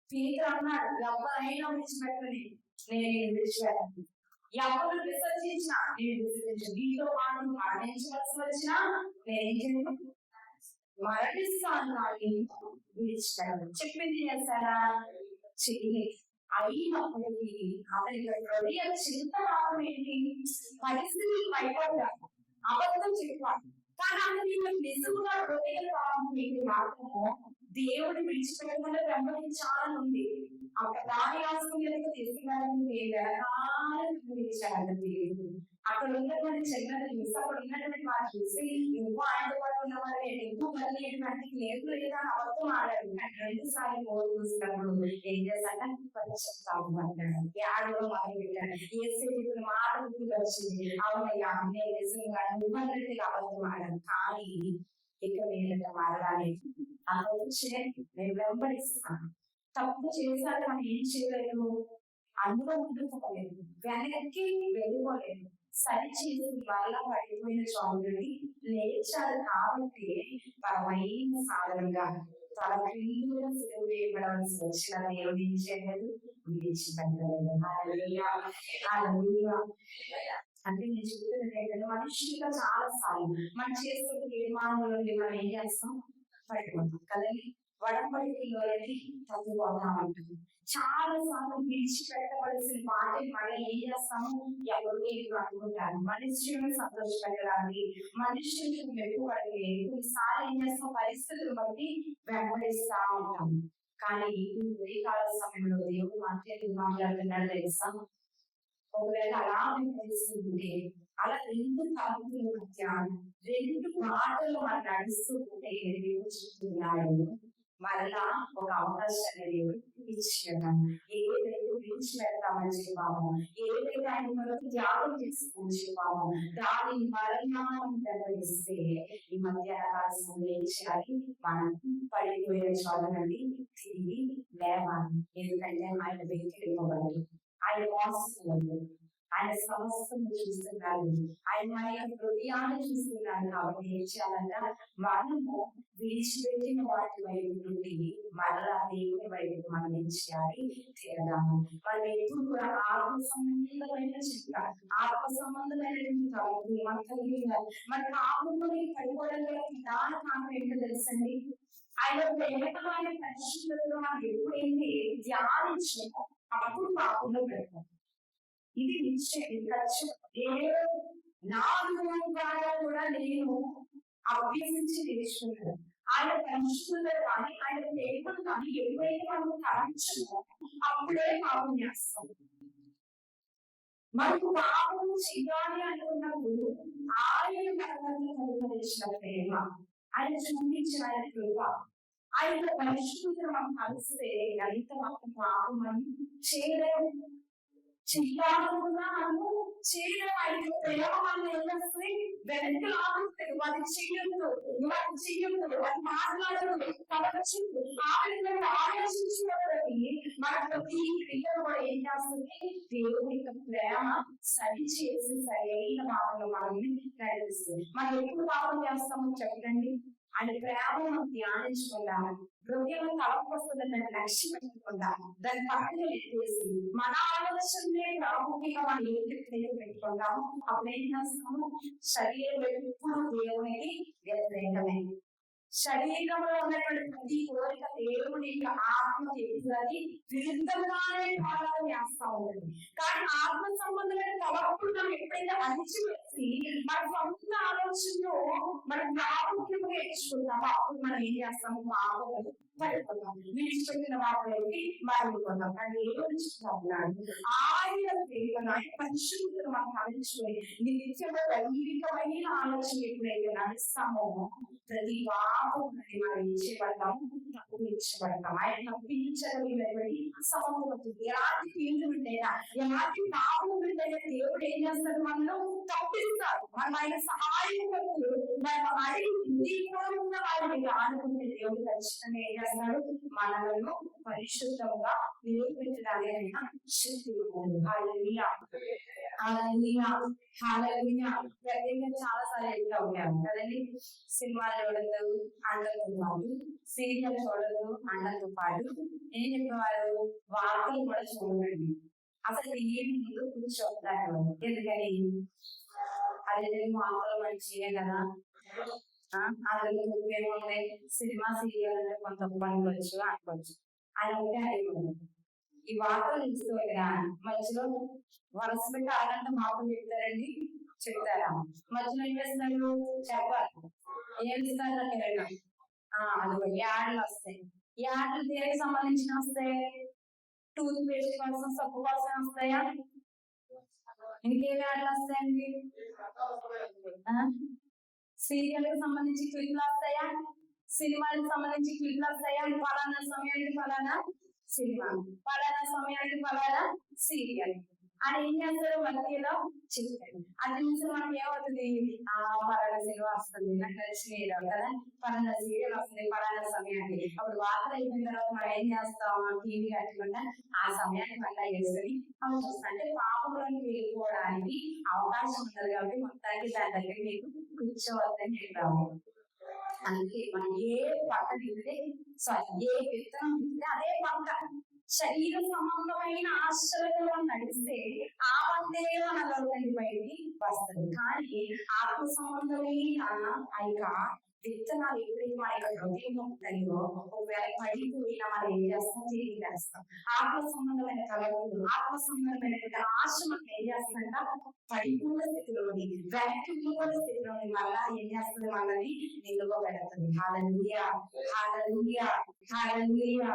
పేతురు అన్నాడు, ఎవరైనా విడిచిపెట్టని నేను విడిచిపెట్టాను, ఎవరు విసర్జించినా నేను విసర్జించు, వీటితో పాటు మరణించవలసి వచ్చినా నేనేం చేయను, మరణిస్తాను, కానీ విడిచిపెట్టాను. చెప్పింది చేస్తారా? చేయలేదు. అయినప్పటికీ అతని హృదయ చింత మాత్రం ఏంటి? పరిస్థితులు భయపడ్డాడు, అబద్ధం చెప్పాడు. కానీ అతని నిజంగా హృదయ మాత్రము దేవుడు విడిచిపెట్టకుండా వెంబడించాలని ఉంది. అక్కడ దాని ఆశ్రయంలో తీసుకున్నారని తెలియదు. అక్కడ ఉన్నటువంటి చెల్లెలు చూసి అక్కడ ఉన్నటువంటి వారు చూసి ఇంకో ఆయనతో పాటు ఉన్న వారు ఎక్కువ కలిగేటువంటి లేదు లేదా అబద్ధం ఆడారు. కానీ 2 సార్లు మోరు చూసినప్పుడు ఏం చేశాక పరిచయం పడ్డాడు. యాడలో మొదలు పెట్టాడు. ఏ మాట వచ్చింది. అవునయ్యా నేను నిజంగా నిబంధనగా అబద్ధం ఆడాను, కానీ ఇక మీదట మారడానికి నేను వెంబడిస్తాను. తప్పు చేశారు అని ఏం చేయలేదు, అందులో ఉండిపోలేదు, వెనక్కి వెళ్ళిపోలేదు, సరిచేసి వల్ల పడిపోయిన చౌదరిని లేచారు. కాబట్టి పరమైన సాధనంగా తన క్రియలు సెలవు వేయబడవలసి వచ్చిన దేవుడు ఏం చేయలేదు, విడిచిపెట్టలేదు. అంటే నేను చెప్తున్నది ఏంటంటే మనుషులుగా చాలా సార్లు మనం చేసుకునే నిర్మాణం నుండి మనం ఏం చేస్తాం, పడిపోతాం కదండి. వడంబడికల్లో తగ్గిపోతా ఉంటుంది. చాలా సార్లు విడిచిపెట్టవలసిన మాటలు మనం ఏం చేస్తాము, ఎవరు అనుకుంటారు. మనుషులను సంతోషపెట్టడానికి, మనుషులకు మెరుగుపడలే కొన్నిసార్లు ఏం చేస్తాం, పరిస్థితులు బట్టి వెంబడిస్తా ఉంటాం. కానీ ఈ కాల సమయంలో దేవుడు మాట్లాడుతున్నాడు తెలుసా. ఒకవేళ అలా వెంబడిస్తుంటే అలా 2 తరగతుల మధ్య 2 మాటలు మనం నడుస్తూ ఉంటే దేవుడు చెప్తున్నాడు, మరలా ఒక అవకాశాన్ని దేవుడు ఇచ్చాడు. ఏదైతే విడిచిపెడతామని చెప్పామో, ఏదైతే ఆయన మనకు త్యాగం చేసుకుని చెప్పామో దాని మరలా వెంబడిస్తే ఈ మధ్యాహ్న సమయంలో ఏం చేయాలి, మనం పడిపోయే చోదనండి తిరిగి లేవాలి. ఎందుకంటే ఆయన వ్యక్తి ఇవ్వబడదు, ఆయన మోసపోదు, ఆయన సమస్యను చూస్తున్నాడు, ఆయన మన యొక్క హృదయాన్ని చూస్తున్నాడు. కాబట్టి ఏం చేయాలంట, మనము విడిచిపెట్టిన వాటి వైపు నుండి మరలా దేవుని వైపు మనం ఏం చేయాలి, తిరగాము. మనం ఎప్పుడు కూడా ఆత్మ సంబంధమైన చిత్త, ఆత్మ సంబంధమైనటువంటి మనం కలిగి ఉండాలి. మనకు ఆత్మని పడిపోవడం గల ప్రధాన కారణం ఏంటో తెలుసండి, ఆయన ప్రేమమైన పరిశుద్ధతను మనం ఎప్పుడైతే ధ్యానించామో అప్పుడు పాపంలో పెడతాం. ఇది నిశ్చయం ఖచ్చితంగా. ద్వారా కూడా నేను అభ్యసించి నేర్చుకున్నాను. ఆయన పరిశుద్ధత కానీ ఆయన ప్రేమను కానీ ఎప్పుడైతే మనం తలంచమో అప్పుడే పాపం చేస్తాం. మనకు పాపం చేయాలి అనుకున్నప్పుడు ఆయన కనుగొనించిన ప్రేమ, ఆయన చూపించిన ఆయన కృప, ఆయన పరిశుద్ధతను మనం కలిస్తే ఎంత మాత్రం పాపం మనం చేయలేము. చెయ్యాలనుకున్నాను చేయడం ఆయన ప్రేమ మనం ఏం చేస్తుంది, వెనక్కి లాగుతుంది. వాటి చెయ్యదు, వాటి చెయ్యదు, వాటి మాట్లాడదు, కాబట్టి ఆలోచించుకోవడానికి మన ప్రతి క్రియలు కూడా ఏం చేస్తుంది, దేవుని యొక్క ప్రేమ సరి చేసి సరైన భావంలో మనల్ని నడిపిస్తుంది. మనం ఎప్పుడు పాపం చేస్తామో చెప్పండి, ఆయన ప్రేమను ధ్యానించకుండా, హృదయం తలపోస్తుందని లక్ష్యం పెట్టకుండా, దాని పక్కన పెట్టేసి మన ఆలోచనలే ప్రాముఖ్యంగా మనం ఏదైతే పెట్టుకుంటామో అప్పుడు ఏం చేస్తాము, శరీరం ఎప్పుడు దేవునికి వ్యతిరేకమే. శరీరంలో ఉన్నటువంటి ప్రతి కోరిక దేవుని ఆత్మ ఎప్పుడది విరుద్ధంగానే భాగాలు చేస్తా ఉంటుంది. కానీ ఆత్మ సంబంధమైన తలపులు మనం ఎప్పుడైతే అణిచివేసి మన సొంత ఆలోచనలో మనం ప్రాముఖ్యంగా నేర్చుకుంటామో అప్పుడు మనం ఏం చేస్తాము, పాపం పడిపోతాం, విడిచిపెట్టిన వాటికి మారిపోతాం. కానీ ఏమన్నాడు, ఆయన ప్రేమను ఆయన పరిశుద్ధతను మనం ఆలోచించుకొని నిత్యంలో దైవికమైన ఆలోచన ఎప్పుడైతే నడుస్తామో ప్రతి పాపం మనం ఇచ్చేపడతాము, తప్పించబడతాం. ఆయన తప్పించగలిగినటువంటి సమర్థుడు. ఎలాంటి కీళ్ళు ఉంటాయా, ఎలాంటి పాపం ఉంటాయా దేవుడు ఏం చేస్తాడు, మనలో తప్పిస్తాడు. మనం ఆయన సహాయం మనం అడిగి ఉన్న వారిని ఆనుకుంటే దేవుడు ఖచ్చితంగా ఏం చేస్తున్నాడు, మనలను పరిశుద్ధంగా నిరూపించడానికి శక్తి ఉంటుంది. చాలా సార్లు వెళ్తూ ఉంటాము కదండి, సినిమాలు చూడదు అండలతో పాటు, సీరియల్ చూడదు అండలతో పాటు, ఏం చెప్పేవారు, వార్తలు కూడా చూడండి. అసలు ఏమి ముందు కూర్చోతారు, ఎందుకని అది వార్తలు మంచిగా కదా, అందులో ఏముంది, సినిమా సీరియల్ అంటే కొంత పనుకోవచ్చు అనుకోవచ్చు. ఆయన ఉంటే అయిపోయింది. ఈ వార్తలు ఇస్తూ మధ్యలో వరస పెట్టి అలాంటి మాటలు చెప్తారండి, చెప్తారా? మధ్యలో ఏం చేస్తున్నారు, చెప్పాలి. ఏం ఇస్తారు, అదిగో యాడ్లు వస్తాయి. యాడ్లు దేనికి సంబంధించిన వస్తాయి? టూత్ పేస్ట్ కోసం, సబ్బు కోసం వస్తాయా? ఇంకేమి యాడ్లు వస్తాయండి? సీరియల్ కి సంబంధించి క్లిప్లు వస్తాయా? సినిమాలకు సంబంధించి క్లిప్లు వస్తాయా? ఫలానా సమయానికి ఫలానా సినిమా, ఫలానా సమయానికి ఫలానా సీరియల్ అని ఏం చేస్తారు? మధ్యలో చెప్తారు. అది చూసి మనకి ఏమవుతుంది? ఫలానా సినిమా వస్తుంది, నాకు తెలిసిన కదా, ఫలానా సీరియల్ వస్తుంది ఫలానా సమయానికి. అప్పుడు వార్తలు అయిపోయిన తర్వాత మనం ఏం చేస్తాం? టీవీ కట్టకుండా ఆ సమయానికి మళ్ళీ వేసుకొని అవి చూస్తాం. అంటే పాపంలోకి వెళ్ళిపోవడానికి అవకాశం ఉంటుంది కాబట్టి మొత్తానికి దాని దగ్గర మీకు కూర్చోవద్దని చెప్పాము. అందుకే మనం ఏ పంట తింటే, ఏ విత్తనం తింటే అదే పంట. శరీర సంబంధమైన ఆశలతో మనం నడిస్తే ఆ పంటే మనలోకి బయటికి వస్తుంది. కానీ ఆత్మ సంబంధమైన ఆ యొక్క విత్తనాలు ఎప్పుడైతే మన యొక్క హృదయంలో ఉంటాయో, ఒకవేళ పడిపోయినా మనం ఏం చేస్తాం? తిరిగి చేస్తాం. ఆత్మ సంబంధమైన కలవలు, ఆత్మ సంబంధమైనటువంటి ఆశ మనం ఏం చేస్తామంట? పడిపోయిన స్థితిలోని, వ్యాఖ్యమైన స్థితిలోని మళ్ళా ఏం చేస్తుంది? మనల్ని నిలువబెడుతుంది. హల్లెలూయా, హల్లెలూయా, హల్లెలూయా.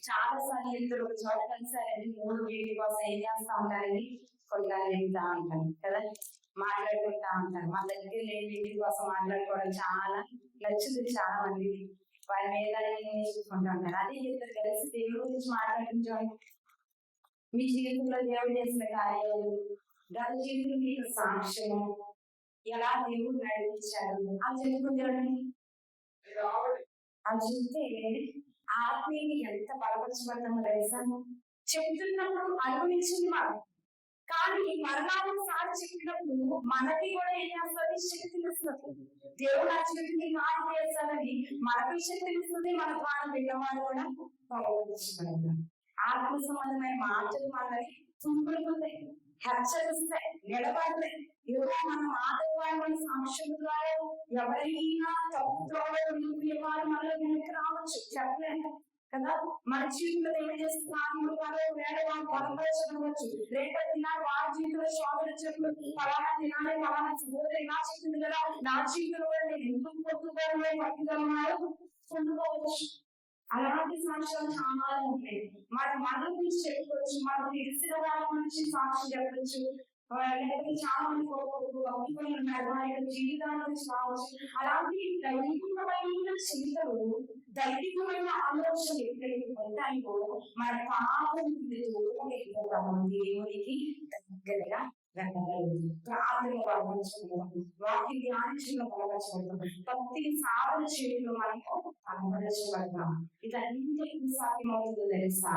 చాలా సార్లు ఇద్దరు ఒక చోట కలిసారండి, 3 వీటి కోసం ఏం చేస్తా ఉంటారండి? కొట్లాడుతా ఉంటారు కదా, మాట్లాడుకుంటా ఉంటారు. మా దగ్గర లేని వీటి కోసం మాట్లాడుకోవడం చాలా నచ్చుతుంది చాలా మంది. వారి మీద చూసుకుంటూ ఉంటారు. అదే ఇద్దరు కలిసి దేవుడి గురించి మాట్లాడించండి. మీ జీవితంలో దేవుడు చేసిన కార్యాలు, గత జీవితంలో మీకు సాక్ష్యము, ఎలా దేవుడు నడిపించారు అది చెప్పుకుంటారండి. అది చెప్తే ఆత్మీయుని ఎంత బలపరచబడ్డామో తెలుసా? చెప్తున్నప్పుడు అనుభవించింది మనం, కానీ మరణానుసారి చెప్పినప్పుడు మనకి కూడా ఏం చేస్తుంది? శక్తిని ఇస్తుంది. దేవుడు ఆ శక్తిని మారు చేస్తాడని మనకి శక్తిని ఇస్తుంది. మన ద్వారా విన్నవాడు కూడా బలపరచబడతారు. ఆత్మ సంబంధమైన మాటలు మనల్ని తుంపులుతాయి, హెచ్చరిస్తాయి, నిలబడతాయి. ఎవరో మనం ఆటవాళ్ళని సాక్ష్యం ద్వారా ఎవరైనా తప్పులో వారు మనలో వెనక్కి రావచ్చు, చెప్పలేము కదా. మన జీవితంలో ఏం చేస్తున్నారు? బలపరచవచ్చు. రేపటి దినాలు వారి జీవితంలో శోధన చెట్లు, ఫలానా దినాలే ఫలానా సహోదరు ఇలా చెప్తుంది కదా, నా జీవితంలో నేను ఎందుకు పొందుకోవడమే పట్టుదలన్నారు పొందుకోవచ్చు. అలాంటి సాక్ష్యాలు చాలా ఉంటాయి. మన గురించి చెప్పుకోవచ్చు, మనకు తెలిసిన వాళ్ళ నుంచి సాక్ష్యం చెప్పచ్చు. లేకపోతే చాలా మంది భక్తులు ఉన్నారు, వారి యొక్క జీవితాల నుంచి కావచ్చు. అలాంటి దైవికమైన చింతలు, దైవికమైన ఆలోచనలు ఎక్కడికి ఉంటాయో మన పాపం వెళ్ళిపోతాము, దేవునికి దగ్గరగా వెళ్ళగలుగుతాం. ప్రార్థన బలపరచుకుంటాం, వాటి ధ్యానించడంలో బలపరచుకుంటాం, భక్తి సాధన చేయడంలో మనకు బలపరచబడతాం. ఇదన్నింటికి సాధ్యమవుతుందో తెలుసా?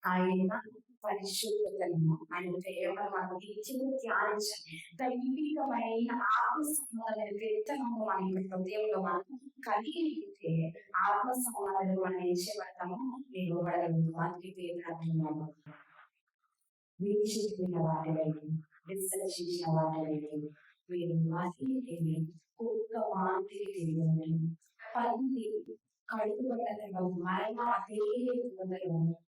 ఆయన పరిశుద్ధతను, ఆయన ప్రేమను మనం నిత్యము ధ్యానించాలి. దైవికమైన ఆత్మ సంబంధమైన విత్తనము మన హృదయంలో మనం కలిగి ఉంటే ఆత్మ సంబంధాలు మనం ఏం చేయబడతామో నిలబడగలుగుతాం. అందుకే పేరు అంటున్నాము, వీక్షించిన వాటి వైపు, విశ్లేషించిన వాటి వైపు మీరు వాటిని కుక్క వాంతికి తెలియండి. పది కడుపుబడ్డ మరణ అదే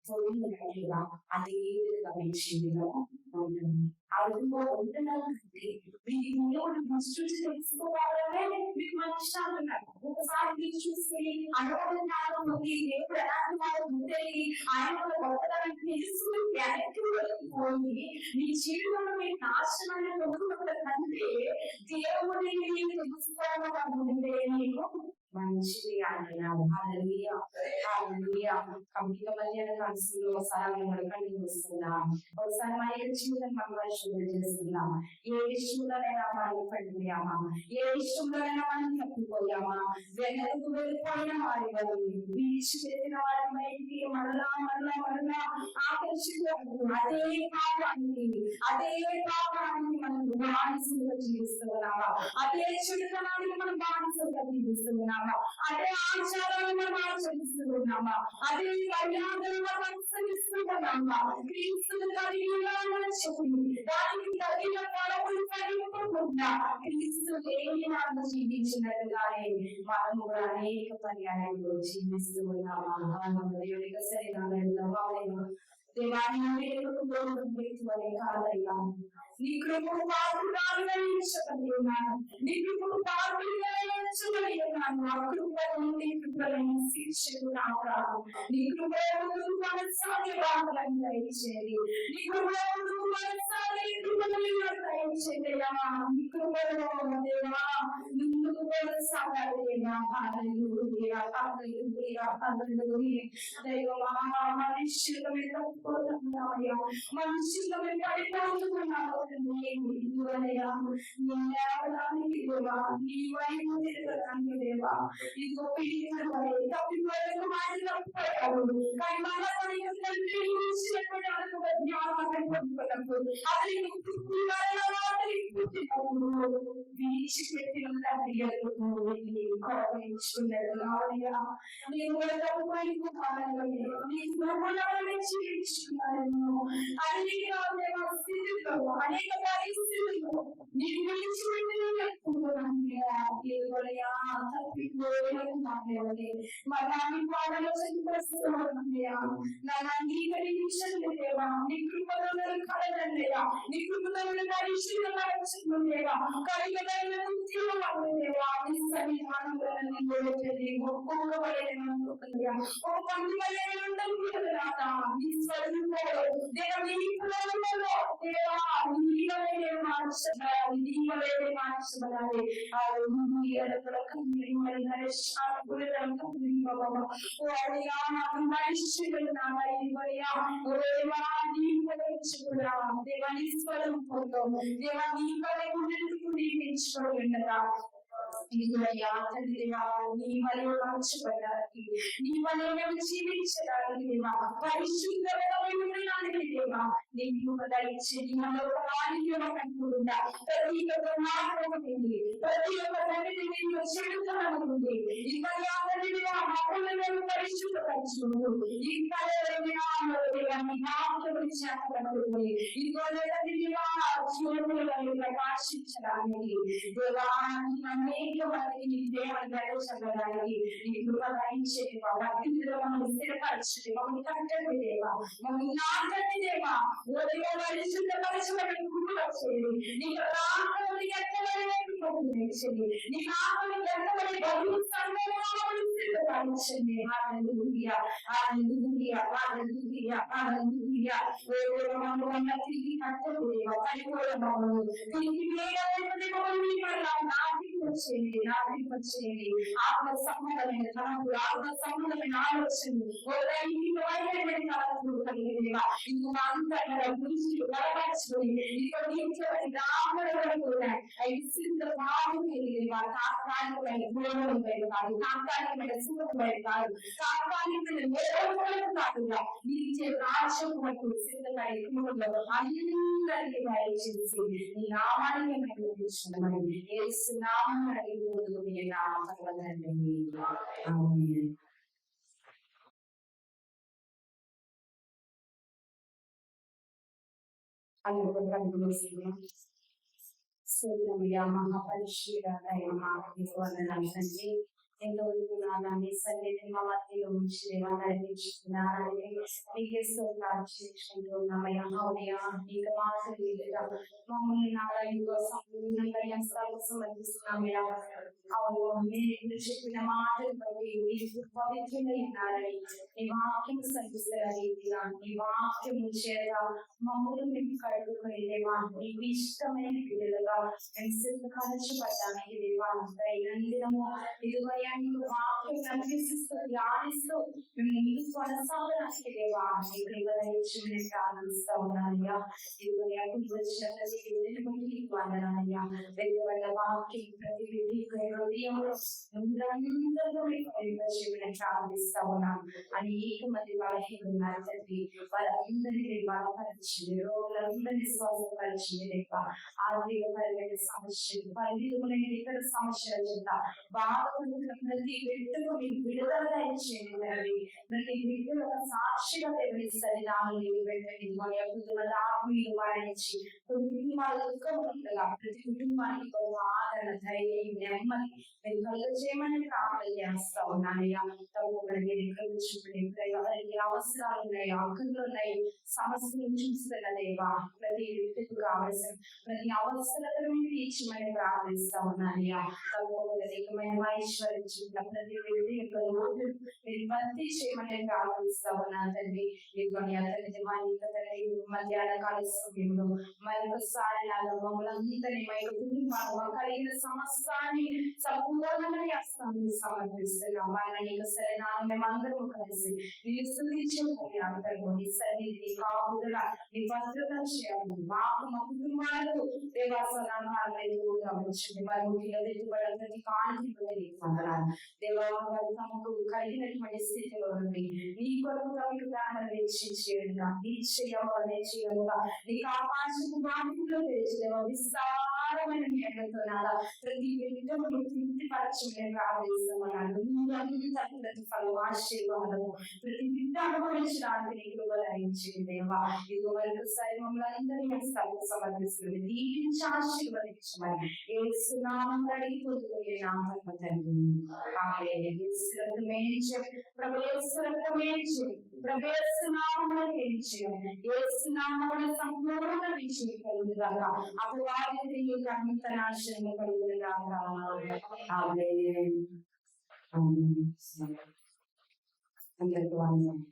పొందినట్టుగా అదే విధంగా మీ జీవితంలో ఉంటుంది. అడుగులో ఉండడానికి మీకు చూసి తెలుసుకోవాలనే మీకు మంచి అంటున్నారు. ఒకసారి మీరు చూసుకుని అనుభవం కాలంలోకి దేవుడు ఎలాంటి వారు ముందరి ఆయన గొప్పతనం తెలుసుకుని వెనక్కి పోయి మీ జీవితంలో మీరు నాశనాన్ని పొందుకున్న కంటే దేవుడిని మీరు తెలుసుకోవడం ముందే మీకు మంచిది అంటున్నాడు. హల్లెలూయా, హల్లెలూయా. కంపిక మధ్యాహ్న కాలంలో ఒకసారి మనం వస్తున్నాం, ఒకసారి మన యొక్క జీవితం మనం పరిశుభ్రం చేస్తున్నాం. ఏ విషయంలోనైనా మనం పడిపోయామా? ఏ విషయంలోనైనా మనం తప్పిపోయామా? వెనక్కు వెళ్ళిపోయిన వారి విడిచిపెట్టిన వారి బయటికి మరలా మరలా మరలా ఆకర్షించారు. అదే పాపాన్ని మనం బానిసలుగా జీవిస్తున్నామా? అదే చెడుతనాన్ని మనం బానిసలుగా జీవిస్తున్నామా? అదే ఆచారాలను మనం ఆచరిస్తున్నామా? అదే మర్యాదలను మనం అనుసరిస్తున్నామా? క్రీస్తును కలిగి ఉండాలని చెప్పి దానికి తగిన ఫలములు కలిగిపోకుండా క్రీస్తు లేని వారు జీవించినట్టుగానే మనము కూడా అనేక పర్యాయాలు జీవిస్తూ ఉన్నామా? దేవుడికి సరైన దేవాన్ని కాదయ్యా, నీ కృపకు పాత్రురాలుగా ఎంచబడి ఉన్నాను. నీ కృపకు పాత్రులుగా ఎంచబడి ఉన్నాను. ఆ కృపను నీ కృపలను శీర్షకు రావు. నీ కృపను మనసాగే బాధలను దయచేది. నీ కృపను మనసాగే కృపలను దయచేదేవా. నీ కృపలో దేవా ముందుకు కొనసాగాలి దేవా. హల్లెలూయా హల్లెలూయా హల్లెలూయా. దైవమా మనుషుల మీద తప్పుతున్నామయ్యా, మనుషుల మీద పడిపోతున్నాము. నీ వైపు తిరగడానికి దేవా ఇంకో పీడిన పడి తప్పిపోయేందుకు మాట్లాడుతున్నాడు. కానీ అనేక పరిస్థితుల్లో నీకు మనాన్ని పాటలో చనిపిస్తున్నాయా, నన్ను అంగీకరించలేవా, నీ కృపలో కలగలేవా, నీ కృపలో పరిశీలనలేవా, కలిగలేవా, నీ సన్నిధానంలో ఒక్కొక్కలేనుకుంటున్నా ఒక మంది వల్ల ఉండదు. నీ స్వరూపంలో దేవ దేవా నీవలే మార్చబడాలి, నీవలే మార్చబడాలి. నీ వలె మార్చబడడానికి, నీ వలె మేము జీవించడానికి దేవా, పరిశుద్ధమైన దేవా నీకు దయచేసి మనలో అనుకుండా ప్రతి ఒక్క మాట్లాడుతుంది, ప్రతి ఒక్క తండ్రి నేను చెడుతానుకుంది ఇంకా మేము పరిశుద్ధపరచుకుంటూ ఇంకా ప్రకాశించడానికి దేవాన్ని అనేక మందికి దేవాన్ని దయచడానికి నీ కృప దయచేది. భక్తిలో మమ్మల్ని స్థిరపరచండి, మమ్మల్ని కట్టండి దేవా, మమ్మల్ని నాటండి దేవా. పరిశుద్ధపరచబడి కృప చేయండి. నీకు రాకని ఎత్తబడి నీకు ఆకలి ఎత్తబడి బదులు స్థిరపరచండి. హల్లెలూయా హల్లెలూయా హల్లెలూయా హల్లెలూయా. తిరిగి కట్టండి దేవా, పరిపూర్ణము తిరిగి నాటింపచేయండి. ఆత్మ సంబంధమైన తలంపులు, ఆత్మ సంబంధమైన ఆలోచనలు, కలిగినవా ఇంకొక అంతర్గత గురించి బలపరచుకొని తాత్కాలికమైన గౌరవమైన కాదు, తాత్కాలికమైన సుఖమైన కాదు, తాత్కాలికమైన కాదుగా నీచే రాజ్యం వరకు సిద్ధపడి అందరికీ దయచేసి నీ నామాన్ని ప్రకటించమని యేసు నామమున అడిగి నామమున ఆమేన్. మహాపరిశీల తండ్రి ఎంతో నాదాన్ని సన్నిధి మా మధ్యలో ఉంచి మమ్మల్ని నారాయణ సమర్పిస్తున్నామయ్యా. అవును మీరు చెప్పిన మాటలు బట్టి పవిత్రంగా ఉన్నారని నీ వాక్యం సరిస్తున్న రీతిగా నీ వాక్యం చేత మమ్మల్ని మేము కడుగుకోలేవా, నీకు ఇష్టమైన పిల్లలుగా మేము సిద్ధపరచబడ్డానికి దేవా. దైనందినము ఇదివయ్యా నీకు వాక్యం కనిపిస్తూ ధ్యానిస్తూ మేము ముందు కొనసాగడానికి దేవా నీకు ప్రార్థిస్తా ఉన్నానయ్యా. ఇదివయ్యా వచ్చిన ప్రతి వందనాలయ్యా. వెలువడిన వాక్యం ప్రతి హృదయంలో ప్రార్థిస్తా ఉన్నాను. అనేక మంది బలహీనున్నారు తండ్రి, వాళ్ళందరినీ బలపరచింది, రోగులందరినీ శ్వాసపరిచింది లేక ఆర్థికపరమైన సమస్యలు, పరిధిమైన ఇతర సమస్యల చేత బాధపడుతున్న ప్రతి బిడ్డకు మీకు విడుదల దయచేయండి. ప్రతి బిడ్డలు ఒక సాక్షి సాక్షిగా దేవుని సన్నిధానం నీవు పెట్టండి. మన యొక్క ఆత్మీయులు మరణించి కొన్ని కుటుంబాల దుఃఖం ఉండగా ప్రతి కుటుంబానికి ఒక ఆదరణ, ధైర్యం, నెమ్మది మీరు కలుగజేయమని ప్రార్థన చేస్తా ఉన్నానయ్యా. తప్పకుండా మీరు ఎక్కడ చూడండి, ఎవరికి అవసరాలు ఉన్నాయి, ఆకళ్ళు ఉన్నాయి, సమస్యలు చూస్తున్న దేవా ప్రతి వ్యక్తికి కావలసిన ప్రతి అవసరాలను మీరు తీర్చమని ప్రార్థిస్తా ఉన్నానయ్యా. తప్పకుండా ఏకమైన ఐశ్వర్యించిన ప్రతి వ్యక్తి యొక్క లోటు మీరు భర్తీ చేయమని ప్రార్థిస్తా ఉన్నాను తండ్రి. ఇదిగోని అతని తండ్రి మధ్యాహ్న కాల సమయంలో మరొకసారి నాలో మమ్మల్ని అందరినీ మా యొక్క కుటుంబాలు కలిగిన సమస్తాన్ని సంపూర్ణంగా చేస్తాను సమర్పిస్తున్నాం. ఆయన నీకు సరైన మేమందరం కలిసి నేను స్థుతించుకుంటున్నాను. నీ సన్నిధి కాపుదల నీ భద్రత చేయాలి. మాకు మా కుటుంబాలకు దేవాసనాన్ని గమనించండి. మరి ప్రతి కాంతి దేవాకు కలిగినటువంటి స్థితిలో నుండి నీ కొరకు తమకు ప్రాణం రక్షించేయగా నీ చేయముగా నీకు ఆకాశపు బాధ్యతలో తెలిసేవా విస్తారమైన మేడతో నాలా ప్రతి వ్యక్తిని తృప్తిపరచమని ప్రార్థిస్తున్నాను. ప్రతి ఫలం ఆశీర్వాదము ప్రతి బిడ్డ అనుభవించడానికి నీకు వరించింది దేవా. ఇది వరకు సరి మమ్మల్ని అందరినీ సమర్పిస్తుంది. దీవించి ఆశీర్వదించమని యేసునామమున అడిగి పొందుకునే నామమున తండ్రి. ఆమేన్. యేసు రక్తమే ప్రభు యేసు రక్తమే ప్రభు యేసు నామమున యేసు నామమున సంపూర్ణ విజయం కలుగుగాక. అపవాది అంత నాశనము కలుగుగాక. ఆమేన్. అందరికీ వందనాలు.